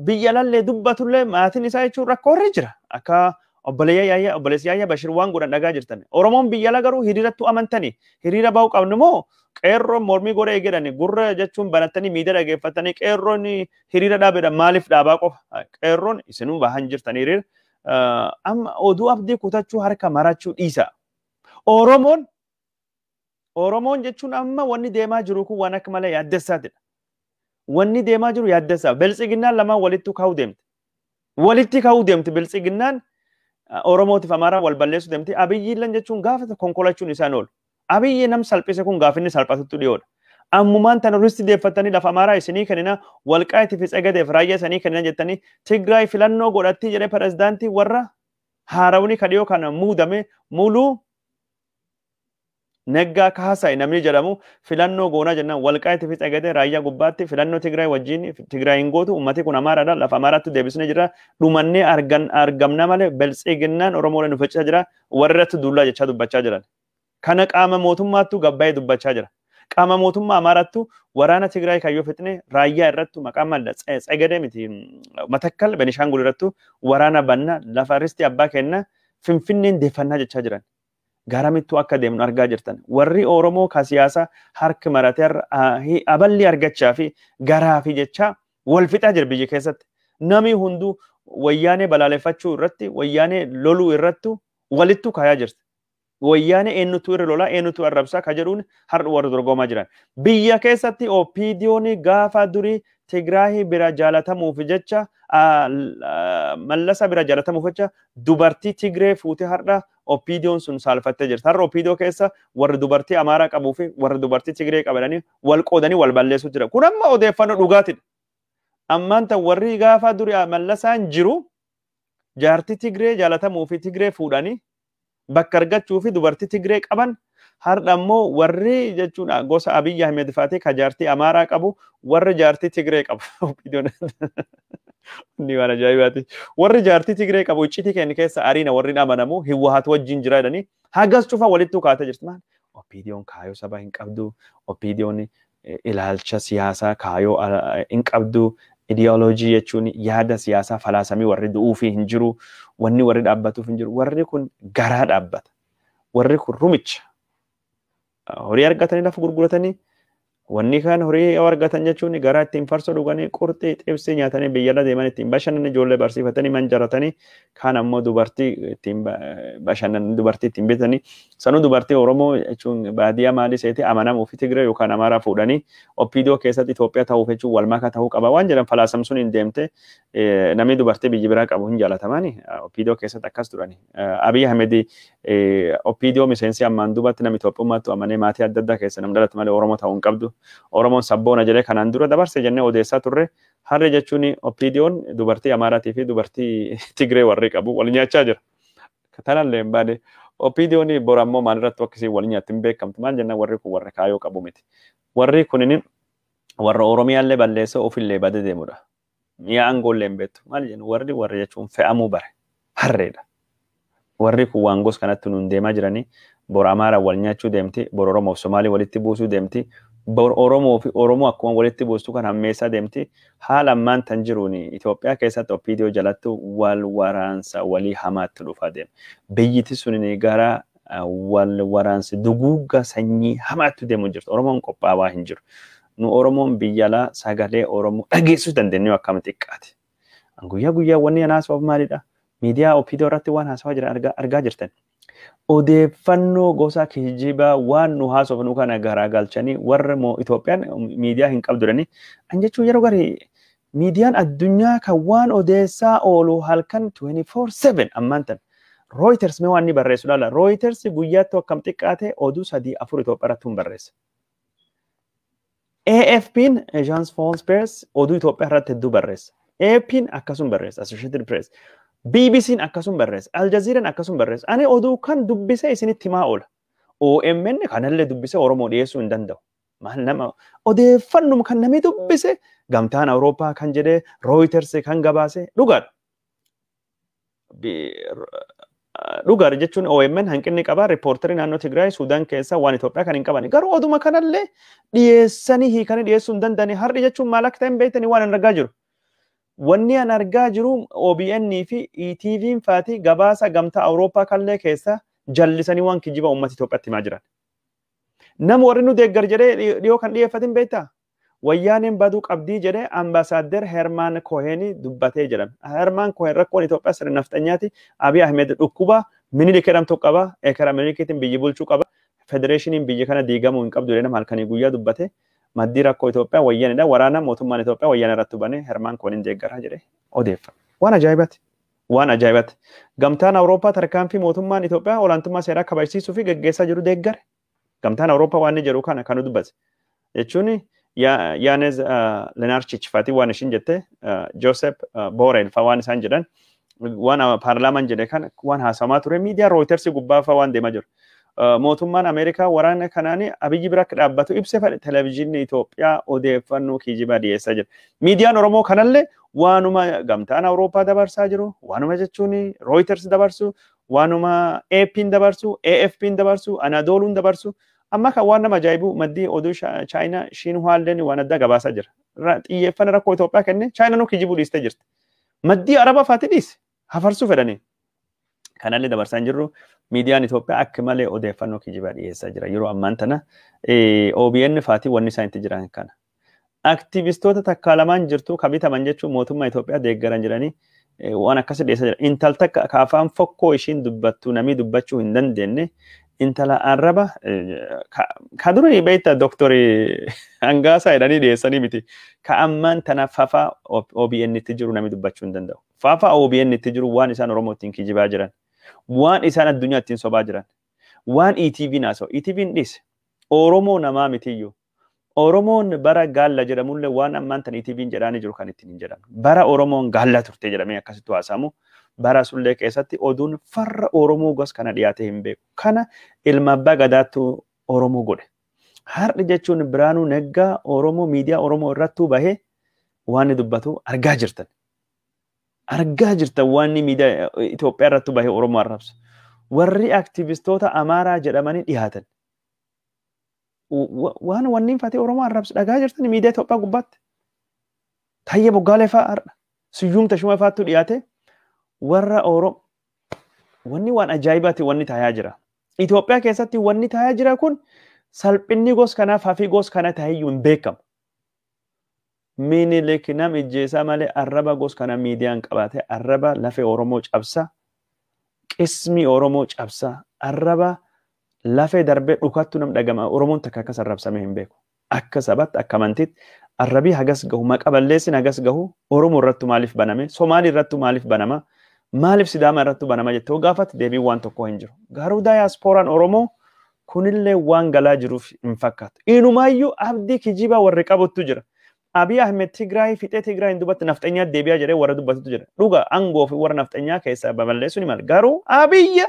biyya lallee dubbatullee maatiin isaa jechuun rakkoorra jira. Akka obboleessi Yaayyaa Bashir waan godhan dhagaa jirtan. Oromoon biyya ala garuu hiriirattuu amantanii hiriira bahuu qabnu moo qeerroon mormii godha eegedhani gurra jechuun banattanii miidiyaa dhageeffatanii qeerroon hiriira dhaabedha maaliif dhaabaa qofa qeerroon isinuu bahan jirtan hiriira amma oduu abdii kutachuu harka marachuu dhiisa. Oromoon jechuun amma wanni deemaa jiru kun waan akka malee yaaddessaatidha. Wanni deemaa jiru yaaddessaa. Biltsiginnaan lamaan walitti ka'uu deemte. Walitti ka'uu deemte biltsiginnaan Oromootiif Amaaraa wal balleessuu deemte. Abiyyiillee jechuun gaafa konkolachuun isaan oolu. Abiyyi nam salphise kun gaafinni salphatutti dhiyoodha. Ammumaan tan risti deeffatanii lafa Amaaraa isinii kennina Walqaayitii fi Tsegadeef raayyaa isinii kennina jettanii Tigraay filannoo godhatti jedhee pirezidaantii warra haarawni kadhiyoo kana muudame muluu Neggaa Kaasaay namni jedhamu filannoo goonaa jennaan Walqaayitii fi Tsegadee raayyaa gubbaatti filannoo Tigraay wajjin Tigraay hin gootu ummati kun Amaaraadha lafa Amaaraatti deebisnee jira dhumannee argamna malee biltsiginnaan Oromoodhaan nu faccisaa jira warratti duullaa jechaa dubbachaa jiran. Kana qaama mootummaattu gabbaa'ee dubbachaa jira. Qaama mootummaa Amaaraattu waraana Tigraay kayyoo fixne raayyaa irrattu maqaan malla Tsegadee miti Matakkal Benishaangul irrattu waraana banna lafa risti abbaa kenna Finfinneen deeffannaa jechaa jiran. Garamittuu akka deemnu argaa jirtan. Warri Oromoo ka siyaasa harki maratee aballi argachaa fi garaa fi jecha wal fixaa jira biyya keessatti. Nami hunduu wayyaanee balaaleffachuu irratti, wayyaanee loluu irratti walittu kaayaa jirti. Wayyaanee eenyutu irra lolaa, eenyutu arrabsaa ka jedhuun har'a warra dorgomaa jiran. Biyya keessatti OPDO'n gaafa durii Tigraahii bira jaalatamuuf jecha Mallasa bira jaalatamuuf jecha dubartii Tigree fuutee har'a OPDO'n sun saalfattee jirti. Har'a OPDO keessa warri dubartii Amaaraa qabuu fi warri dubartii Tigree qabatanii wal qoodanii wal balleessuu jira. Kun amma odeeffannoo dhugaatidha. Ammaan tan warri gaafa durii Mallasaan jiru jaartii Tigree jaalatamuu fi Tigree fuudhanii bakka argachuu fi dubartii Tigree qaban har'a ammoo warri jechuun gosa Abiyyi Ahmed Faatee ka jaartii Amaaraa qabu warri jaartii Tigree qabu. Ni waan ajaa'ibaati. Warri jaartii Tigree qabu iccitii keenya keessa ariina warri amanamu Hiwaat wajjin jira jedhanii hagas cufa walittu kaatee jirti. Maal OPDO'n kaayoo sabaa hin qabdu. OPDO'n ilaalcha siyaasaa kaayoo hin qabdu. Ideoloojii jechuun yaada siyaasaa falaasamii warri du'uufi hin jiru. Wanni warri dhaabbatuuf hin jiru. Warri kun garaa dhaabbata. Warri kun rumicha. Horii argatanii lafa gurguratanii wanni kan horii argatan jechuun garaa ittiin farsoo dhuganii qurxii xibsii nyaatanii biyyarra deeman ittiin bashannan ijoollee barsiifatanii manjaratanii kaan ammoo dubartii ittiin bashannan dubartii ittiin bitanii sanuu dubartii Oromoo jechuun baadiyyaa maalii seetii amanamuu fi Tigree yookaan Amaaraa fuudhanii OPDO keessatti Itoophiyaa ta'uuf jechuun wal makaa ta'uu qaba waan jedhan falaasamsuun hin deemte namni dubartii biyyi biraa qabu hin jaalatamani OPDO keessatti akkas turani. Abiy Ahmed OPDO miseensi ammaan duubatti namni Itoophiyaatti amanee maatii adda addaa keessa nam dhalate malee Oromoo ta'uu hin qabdu. Oromoon sabboona jedhee kanaan dura dabarse jennee odeessaa turre har'a jechuun OPDO'n dubartii Amaaraatii fi dubartii Tigree warri qabu wal nyaachaa jira. Kanallee hin baane OPDO'n bor ammoo maalirratti akkasii wal nyaatti hin beekamtu maal jenna warri kun warra kaayoo qabu miti. Warri kunin warra Oromiyaallee balleessa ofillee bade deemudha. Mi'a aangoollee hin beektu maal jennu warri jechuun fe'amuu bare harreedha. Warri kun waan gos kanatti nuun deemaa jiranii bor Amaara wal nyaachuu deemti bor Oromoo fi Somaalii walitti buusuu deemti. Oromoo fi Oromoo akkuma walitti buustu kan hammeessaa deemti. Haala ammaan tan jiruun Itoophiyaa keessatti OPDO jalatti wal waraansa walii hamaatti dhufaa deema. Biyyiti sun gara wal waraansa duguugga sanyii hamaatti deemu jirtu. Oromoon qophaa'aa hin jiru. Nu Oromoon biyya alaa sagalee Oromoo dhageessuu dandeenyu akkam xiqqaati. Guyyaa wanni haasawaa maalidha? Miidiyaa OPDO irratti waan haasawaa jiran argaa jirtan. Odeeffannoo gosa kijibaa waan nu haasofnu kana garagalchanii warra Itoophiyaan miidiyaa hin qabdurani. An jechuun yeroo garii miidiyaan addunyaa kan waan odeessaa oolu halkan 24/7 ammaan tan. Reuters mee waan ni barreessu laala. Reuters guyyaatti akkam xiqqaate oduu 3-4 Itoophiyaa irratti barreessa. AFP'n Agence France Presse oduu Itoophiyaa irratti hedduu barreessa. AFP'n akkasuma barreessa. Associated Press. BBC'n akkasuma barreessa. Al Jazeeraan akkasuma barreessa. Ani oduu kan dubbisee isinitti himaa oola. OMN kanallee dubbisee Oromoo dhiyeessuu hin danda'u. Maal nama odeeffannoo kan namni dubbise gamtaan Awurooppaa kan jedhee Reuters kan gabaase dhugaadha. Dhugaadha jechuun OMN hanqinni qaba. Riippoortarii naannoo Tigraay Suudaan keessa waan Itoophiyaa kan hin qaban. Garuu oduma kanallee dhiyeessanii hiikanii dhiyeessuu hin danda'ani. Har'i jechuun maal akka ta'an beektanii waan hin argaa jiru. Wanni an argaa jiru OBN fi ETV'n faati gabaasa gamtaa Awurooppaa kallee keessa jallisanii waan kijiba uummata Itoophiyaatti himaa jiran. Nama warri nu deeggar jedhee dhiyoo kan dhiyeeffatin beektaa? Wayyaaneen baduu qabdii jedhee ambaasaadder Hermaan Koheen dubbatee jedhama. Hermaan Koheen rakkoon Itoophiyaa sirna nafxanyaati. Abiy Ahmed dhukkuba Minilik jedhamtu qaba. Ekera Minilikiitiin biyyi bulchuu qaba. Federeeshiniin biyya kana diigamuu hin qabdu jedhee halkanii guyyaa dubbate. Maddii rakkoo Itoophiyaa wayyaanidha. Waraana mootummaan Itoophiyaa wayyaana irratti banee Hermaan Koheen deeggaraa jedhee odeeffa. Waan ajaa'ibaati. Waan ajaa'ibaati. Gamtaan Awurooppaa tarkaanfii mootummaan Itoophiyaa olaantummaa seeraa kabachiisuu fi gaggeessaa jiru deeggare. Gamtaan Awurooppaa waan jedhu kana kan dubbate. Jechuun Yaanez Lenarchich faati waan ishin jette Joseph Borrell fa waan isaan jedhan waan paarlaamaan jedhe kana waan haasamaa ture miidiyaa Reuters gubbaa fa waan deemaa jiru. Mootummaan Ameerikaa waraana kanaanii Abiyyi bira dhaabbatu ibsee fedhe televezyiinii Itoophiyaa odeeffannoo kijibaa dhiyeessaa jira. Miidiyaan Oromoo kanallee waanuma gamtaan Awurooppaa dabarsaa jiru, waanuma jechuun Reuters dabarsu, waanuma AP'n dabarsu, AFP'n dabarsu, Anadolu'n dabarsu. Amma kan waan nama ajaa'ibu maddii oduu Chaayinaa Shiinhuwaalleen waan addaa gabaasaa jira. Xiyyeeffannaa rakkoo Itoophiyaa kenne Chaayinaan kijibuu dhiistee jirti. Maddii Araba faati dhiise hafarsuu fedhanii. Kanallee dabarsaa hin jirru miidiyaan Itoophiyaa akka malee odeeffannoo kijibaa dhiyeessaa jira. Yeroo ammaan tana OBN faatii wanni isaan itti jiran kana. Aktivistoota takkaa lamaan jirtu kabitaman jechuun mootummaa Itoophiyaa deeggaran jiranii waan akkasii dhiyeessaa jira. Intal takka afaan fokkoo ishiin dubbattu namni dubbachuu hin dandeenye intala arraba ka durii beektaa dooktorii Hangaasaa jedhanii dhiyeessanii miti. Ka ammaan tana fafa OBN itti jiru namni dubbachuu hin danda'u. Fafa OBN itti jiru waan isaan Oromoo ittiin kijibaa jiran. Waan isaan addunyaa ittiin sobaa jiran. Waan ETV naasoo. ETV'n dhiise. Oromoo namaa mitiyyuu. Oromoon bara gaalla jedhamullee waan ammaan tan ETV'n jedhaanii jiru kan ittiin hin jedhamu. Bara Oromoon gaalla turte jedhamee akkasitti haasamu. Bara sullee keessatti oduun farra Oromoo gos kana dhiyaatee hin beeku. Kana ilma abbaa gadaattu Oromoo godhe. Har'i jechuun Biraanuu Neggaa Oromoo miidiyaa Oromoo irrattuu bahee waan dubbatu argaa jirtan. Argaa jirtan waan miidiyaa Itoophiyaa irrattuu bahee Oromoo arrabsu. Warri aktivistoota Amaaraa jedhamanii dhiyaatan. Waan wanniin fatee Oromoo arrabsu dhagaa jirtan miidiyaa Itoophiyaa gubbaatti. Tayyee Boggaalee fa'aa har'a. Suyyuum Tashuma fa'aattu dhiyaate warra Oromoo wanni waan ajaa'ibaati wanni ta'aa jira. Itoophiyaa keessatti wanni ta'aa jira kun salphinni gos kanaaf hafii gos kana ta'eyyuu hin beekamu. Minilik nam ijjeesaa malee arraba gos kana miidiyaan qabaate arraba lafee Oromoo cabsa. Qismi Oromoo cabsa. Arraba lafee darbee dhukattu nam dhagama. Oromoon takka akkas arrabsamee hin beeku. Akka sabaatti akka amantiitti arrabii hagas gahu maqa balleessin hagas gahu Oromoo irrattu maaliif baname? Somaalii irrattu maaliif banama? Maaliif Sidaama irrattu banama jettee gaafatti deebii waan tokko hin jiru. Garuu daayaaspooraan Oromoo kunillee waan galaa jiruuf hin fakkaatu. Inumaayyuu abdii kijibaa warri qabuttu jira. Abiy Ahmed Tigraay fixee Tigraay hin dubbatti nafxanyaa deebi'aa jedhee warra dubbatutu jira. Dhuga aangoo fi warra nafxanyaa keessaa baballeessuun mala. Garuu Abiyya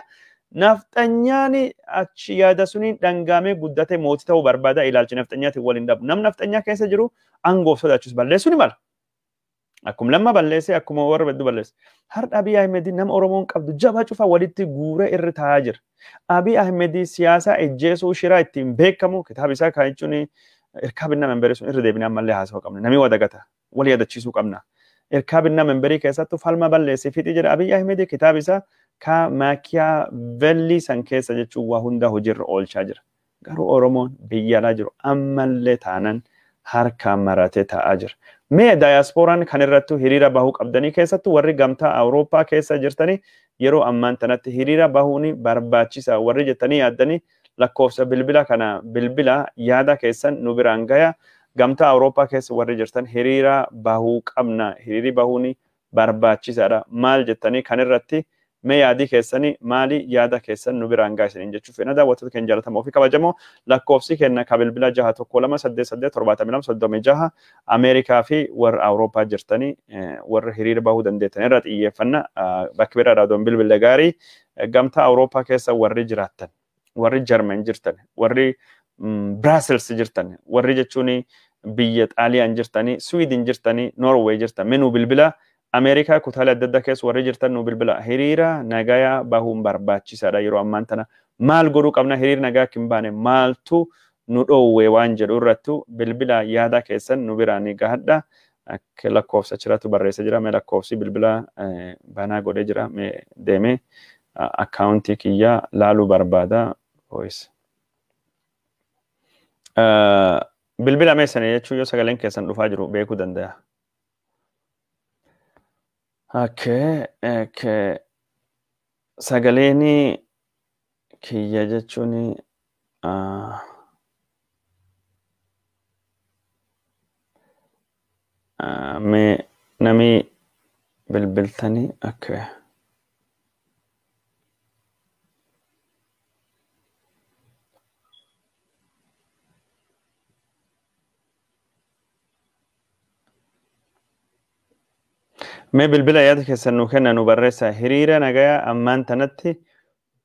nafxanyaan achi yaada suniin dhangaamee guddatee mootii ta'uu barbaada ilaalchi nafxanyaatiin waliin dhabu. Nam nafxanyaa keessa jiru aangoof sodaachuus balleessuun mala. Akkuma lamma balleessee akkuma warra beddu balleesse. Har'a Abiy Ahmed nama Oromoon qabdu jaba cufa walitti guuree irra taa'aa jira. Abiy Ahmed siyaasaa ejjeesuu shiraa ittiin beekamu kitaaba isaa kan jechuun irkaabinna memberii sun irra deebinee ammallee haasawaa qabna. Namni wadagata walii yaadachiisuu qabna. Irkaabinna memberii keessattuu falma balleessee fixii jedha Abiy Ahmed kitaaba isaa ka Machiavelli san keessa jechuun waa hunda hojiirra oolchaa jira. Garuu Oromoon biyya alaa jiru ammallee taanan harkaan maratee taa'aa jira. Mee daayaaspooraan kan irrattu hiriira bahuu qabdanii keessattuu warri gamtaa Awurooppaa keessa jirtanii yeroo ammaan tanatti hiriira bahuun barbaachisaa warri jettanii yaaddanii lakkoofsa bilbila kana bilbila yaada keessan nu biraan gaya gamtaa Awurooppaa keessa warri jirtan hiriira bahuu qabna hiriiri bahuun barbaachisaadha maal jettanii kan irratti mee yaadii keessanii maali yaada keessan nu biraan gaya isiniin jechuuf fedha daawwattoota keenya jaalatamoo fi kabajamoo lakkoofsi kenna ka bilbila 612883236 Ameerikaa fi warra Awurooppaa jirtanii warra hiriira bahuu dandeettan irra xiyyeeffanna bakki bira raadiyoon bilbila gaarii gamtaa Awurooppaa keessa warri jiraattan warri Jarman jirtan warri Brussels jirtan warri jechuun biyya Xaaliyaan jirtanii Sweden jirtanii Norway jirtan menuu bilbila Ameerikaa kutaalee adda addaa keessa warri jirtan nu bilbila hiriira nagayaa bahuun barbaachisaadha yeroo ammaan tana maal godhuu qabna hiriira nagaa kin baane maaltu nu dhoowwe waan jedhu irrattu bilbila yaada keessan nu biraan gahadha akka lakkoofsa achirratti barreessa jira mee lakkoofsi bilbila banaa godhee jira mee deemee akkaawuntii kiyyaa laaluu barbaada voice bilbila meesanii jechuun yoo sagaleen keessan dhufaa jiru beekuu danda'a. Sagaleeni kiyya jechuun mee nami bilbiltanii mee bilbila yaada keessan nu kenna nu barreessa hiriira nagayaa ammaan tanatti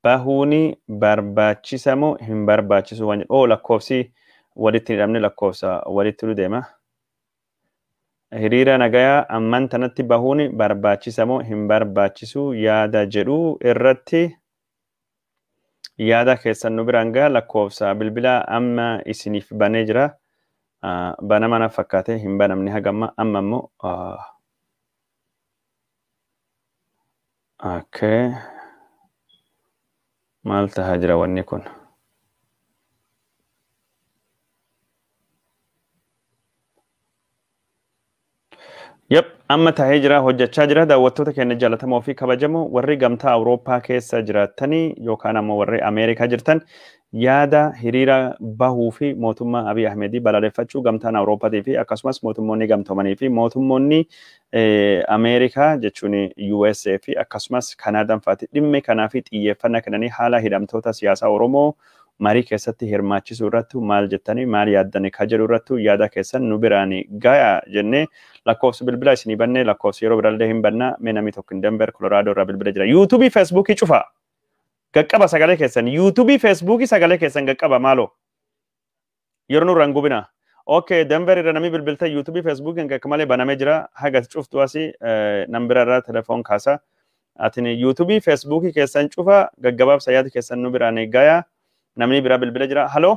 bahuuni barbaachisamoo hin barbaachisu waan jedhu lakkoofsi walitti hidhamne lakkoofsa walitti deema hiriira nagayaa ammaan tanatti bahuuni barbaachisamoo hin barbaachisu yaada jedhu irratti yaada keessan nu biraan gaha lakkoofsa bilbila amma isiniif banee jira banama na fakkaate hin banamne hagamma amma immoo maal tahaa jira wanni kun? Yep, amma tahee jira hojjechaa jira daawwattoota keenya jaalatamoo fi kabajamoo warri gamtaa Awurooppaa keessa jiraatanii yookaan ammoo warri Ameerikaa jirtan yaada hiriira bahuu fi mootummaa Abiy Ahmedii balaaleffachuu gamtaan Awurooppaatii fi akkasumas mootummoonni gamtoomanii fi mootummoonni Ameerikaa jechuun USA fi akkasumas Kanaadaan fa'aati dhimma kanaa fi xiyyeeffannaa kennanii haala hidhamtoota siyaasaa Oromoo marii keessatti hirmaachisuu irratti maal jettanii maal yaaddanii ka jedhu irratti yaada keessan nu biraan gayaa jennee lakkoofsi bilbila isinii bannee lakkoofsi yeroo biraallee hin bannaa mee namni tokko Denver Colorado irraa bilbila jira YouTube Facebook cufa gaqqaba sagalee keessan YouTube Facebook sagalee keessan gaqqaba maaloo yeroo nu rangubina okay Denver irra namni bilbilta YouTube Facebook gakka malee banamee jira haga cuftu asi nambira irraa telefoon kaasa atini YouTube Facebook keessan cufa gaggabaab sayyaati keessan nu biraan gayaa namni bira bilbila jira halo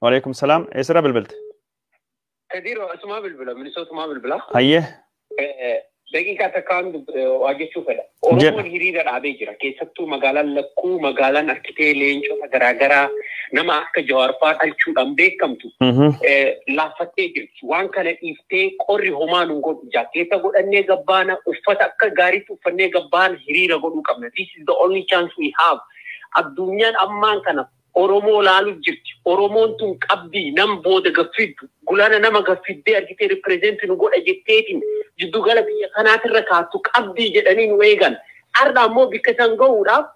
Waalaikum salam esra bilbilte Kadiro asma bilbila minisota ma bilbila ayye daqiiqa takkaan waajjechuu fedha Oromoon hiriira dhaabee jira keessattuu magaalaan lakkuu magaalaan arkitee leencota garaagaraa nama akka jawaarfaa dhalchuudhaan beekamtu laaffattee jirti waan kana dhiiftee qorri homaa nu godhu jaakeeta godhannee gabbaana uffata akka gaariitti uffannee gabbaana hiriira godhuu qabna this is the only chance we have addunyaan ammaan kana Oromoo laaluuf jirti Oromoon tun qabdii nam booda gaffiddu gulana nama gaffiddee argitee represent nu godha jetteetiin jiddu gala biyya kanaatirra kaattu qabdii jedhanii nu eegan arda ammoo bikka san ga'uudhaaf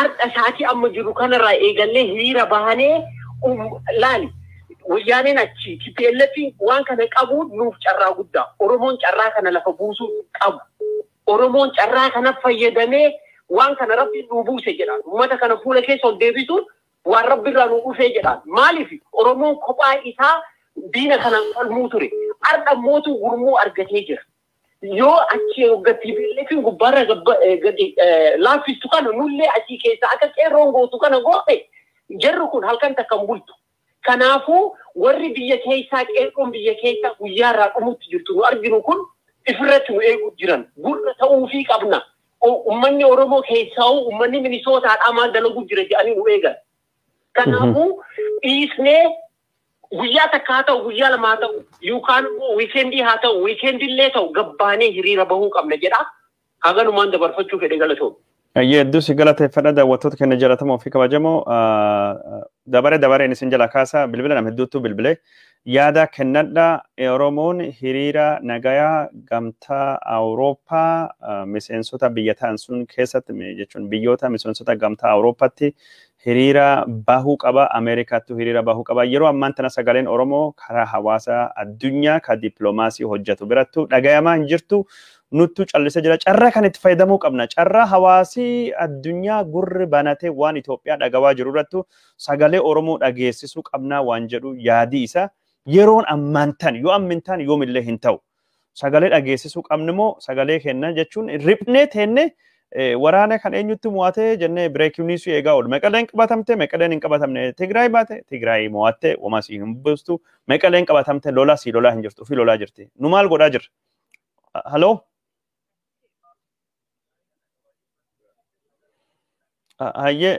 arda saatii amma jiru kanarraa eegallee hiriira bahanee laali wayyaaneen achi TPLF waan kana qabu nuuf carraa guddaa Oromoon carraa kana lafa buusuu qabu Oromoon carraa kana fayyadamee waan kana rabbi nu buuse jedha uummata kana fuula keessa ol deebisuun waan rabbi irraa nu dhufee jedhaan maaliif Oromoon kophaa isaa diina kana falmuu ture arda mootu gurmuu argatee jira yoo achi hoggatti biilleetiin gubbaarra laaffistu kana nullee achii keessa akka qeerroon gootu kana goote jarri kun halkan takkan bultu kanaafuu warri biyya keessaa qeerroon biyya keessaa guyyaarraa dhumutti jirtu nu arginu kun ifirratti nu eeguu jiran gurra ta'uufii qabna ummanni Oromoo keessaa ummanni Minisootaadhaa maal dalaguu jira jedhanii nu eegan kanaafuu dhiisnee guyyaa takka haa ta'u guyyaa lama haa ta'u yookaan wiikeendii haa ta'u wiikeendillee ta'u gabbaanee hiriira bahuu qabna jedha haganumaan dabarfachuu fedhe galatoo. Hedduu si galateeffadha daawwattoota keenya jaalatamoo fi kabajamoo dabareen isin jala kaasa bilbila nama hedduutu bilbilee yaada kennadha Oromoon hiriira nagayaa gamtaa Awurooppaa miseensota biyya ta'an sun keessatti jechuun biyyoota miseensota gamtaa Awurooppaatti hiriira bahuu qaba Ameerikaatti hiriira bahuu qaba yeroo ammaan tana sagaleen Oromoo karaa hawaasa addunyaa ka dippiloomaasii hojjetu birattu dhagayamaa hin jirtu nuttu callise jira carraa kan itti fayyadamuu qabna carraa hawaasii addunyaa gurri banatee waan Itoophiyaa dhagawaa jiru irrattu sagalee Oromoo dhageessisuu qabna waan jedhu yaadii isa yeroon ammaan tan yoo ammintaan yoomillee hin ta'u sagalee dhageessisuu qabnimoo sagalee kenna jechuun riphnee teenne waraana kan eenyutti mo'atee jennee breaking news eegaa oolu Meqaleen qabatamte Meqaleen hin qabatamne Tigraay baate Tigraay mo'atte wama si hin buustu Meqaleen qabatamte lolaa si lolaa hin jirtu fi lolaa jirti nu maal godhaa jirra halo hayye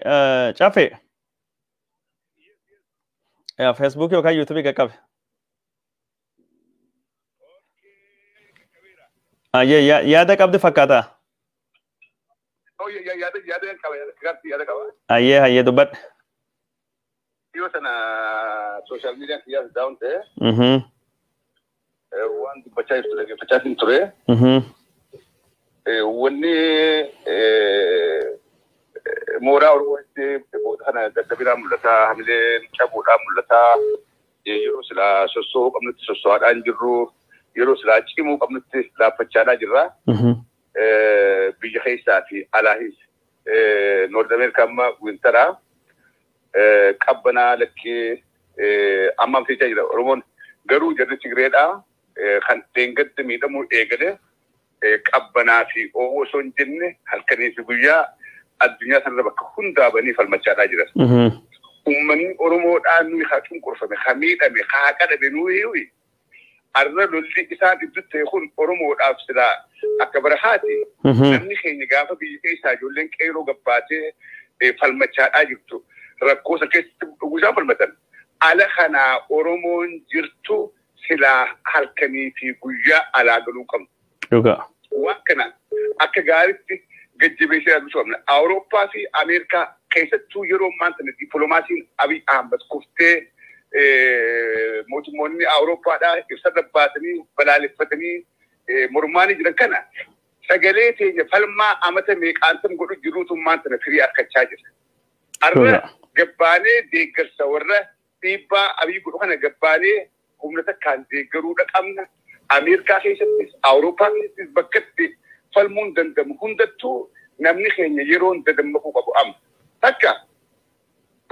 Cafe Facebook yookaan YouTube qaqqabe hayye yaada qabdi fakkaata hayye dubbadhu Yoo sana social media kiyyaas daawun ta'e waan dubbachaa jirtu dhaggeeffachaa hin ture wanni mooraa Oromootti kana daddabiraa mul'ataa hamileen cabuudhaan mul'ataa yeroo silaa sossoo qabnutti sosso'aadhaan jirru yeroo silaa cimuu qabnutti laaffachaadhaa jirra biyya keessaa fi alaahis Noord Ameerikaa amma wintaraa qabbanaa lakkee amma amseechaa jira Oromoon garuu jarri Tigreedhaa kan deengadda miidhamuu eegale qabbanaa fi oowwoo osoo hin jenne halkanii fi guyyaa addunyaa sanarra bakka hundaa banii falmachaadhaa jiran. Uummanni Oromoodhaan nuyi haa cunqurfame, haa miidhame, haa qadhabe nuyi arra lolli isaan iddoo ta'e kun Oromoodhaaf silaa akka barahaati namni keenya gaafa biyya keessaa ijoolleen qeeroo gabbaatee falmachaadhaa jirtu rakkoo isa keessatti dhugusaa falmatan ala kanaa Oromoon jirtu silaa halkanii fi guyyaa alaa galuu qabnu. Waan kana akka gaariitti gajjabeessee argachuu qabna. Awurooppaa fi Ameerikaa keessattuu yeroo maanta dippiloomaasiin Abiy Ahmed kuftee mootummoonni Awurooppaadhaa ibsa dabbaatanii balaaleffatanii mormaanii jiran kana sagalee teenya falmaa amata meeqaantam godhu jiruutu maanta na firii arkachaa jira. Arra gabbaanee deeggarsa warra dhiibbaa Abiy godhu kana gabbaanee humna takkaan deeggaruudha qabna. Ameerikaa keessattis Awurooppaa keessattis bakkatti falmuun dandamu hundattuu namni keenya yeroo dadammakuu qabu amma. Takka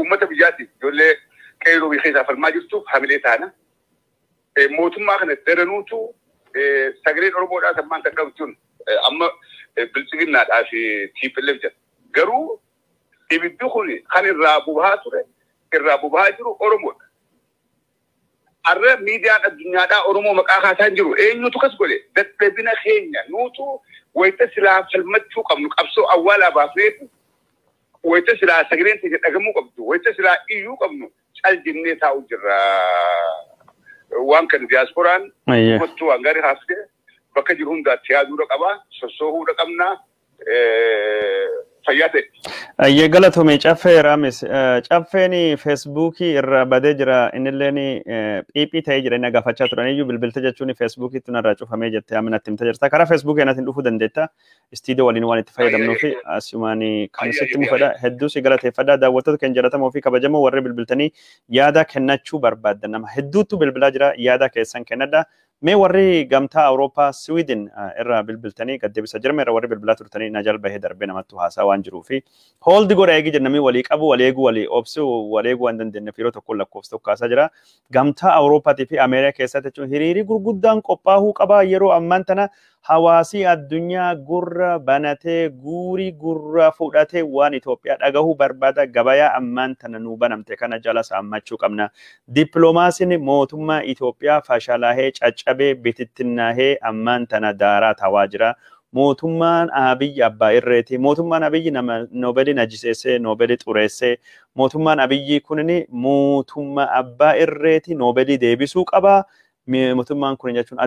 uummata biyyaatiif ijoollee qeeroo biyya keessaa falmaa jirtuuf hamilee taana. Mootummaa kana daranuutu sagaleen Oromoodhaa sammaan kan qabtuun amma bilchiginnaadhaa fi TPLF jedha. Garuu ibiddi kun kan irraa bubahaa ture irraa bubahaa jiru Oromoodha. Arra miidiyaan addunyaadhaa Oromoo maqaa kaasaa jiru eenyutu kas godhe dadhabina keenya nuutu wayita silaa falmachuu qabnu qabsoo awwaalaa baafneetu wayita silaa sagaleen teenya dhagamuu qabdu wayita silaa iyyuu qabnu cal jennee taa'u jirra. Waan kan diyaaspooraan gochuu waan gaarii haasa'e bakka jiru hundaatti yaaduudha qabaa sossoohuudha qabnaa fayyaa ta'e. Ayyee galatoomi caffee raamis caffeen feesbuukii irra badee jira innilleen phiiphii ta'ee jira inni gaafachaa turan iyyuu bilbilta jechuun feesbuukiitti narraa cufamee jettee aminatti himta jirta karaa feesbuukii kanaatiin dhufuu dandeetta istiidiyoo waliin waan itti fayyadamnuu fi asumaan kan sitti mufadha hedduu si galateeffadha daawwattoota keenya jaallatamoo fi kabajamoo warri bilbiltanii yaada kennachuu barbaaddan nama hedduutu bilbilaa jira yaada keessan kennadha. Mee warri gamtaa Awurooppaa Siwiidin irraa bilbiltanii gaddebisa jirma irra warri bilbilaa turtanii na jalbahee darbee namattu haasaa waan jiruu fi hooldi godha eegi jennamii walii qabu waleeguu walii obsu waleeguu waan dandeenyeef yeroo tokkoon lakkoofsa tokko haasaa jira. Gamtaa Awurooppaatii fi Ameerikaa keessatti jechuun hiriirii gurguddaan qophaa'uu qabaa yeroo ammaan tana hawaasii addunyaa gurra banatee guurii gurra fudhatee waan Itoophiyaa dhagahuu barbaada gabayaa ammaan tana nuu banamte kana jala saammachuu qabna. Dippiloomaasiin mootummaa Itoophiyaa fashalaahee caccabee bitittinnaahee ammaan tana daaraa ta'aa jira. Mootummaan Abiy abbaa irreeti. Mootummaan Abiy nama Noobelii najiseessee Noobelii xureessee mootummaan Abiy kunini mootummaa abbaa irreeti Noobelii deebisuu qaba. Mootummaan kun jechuun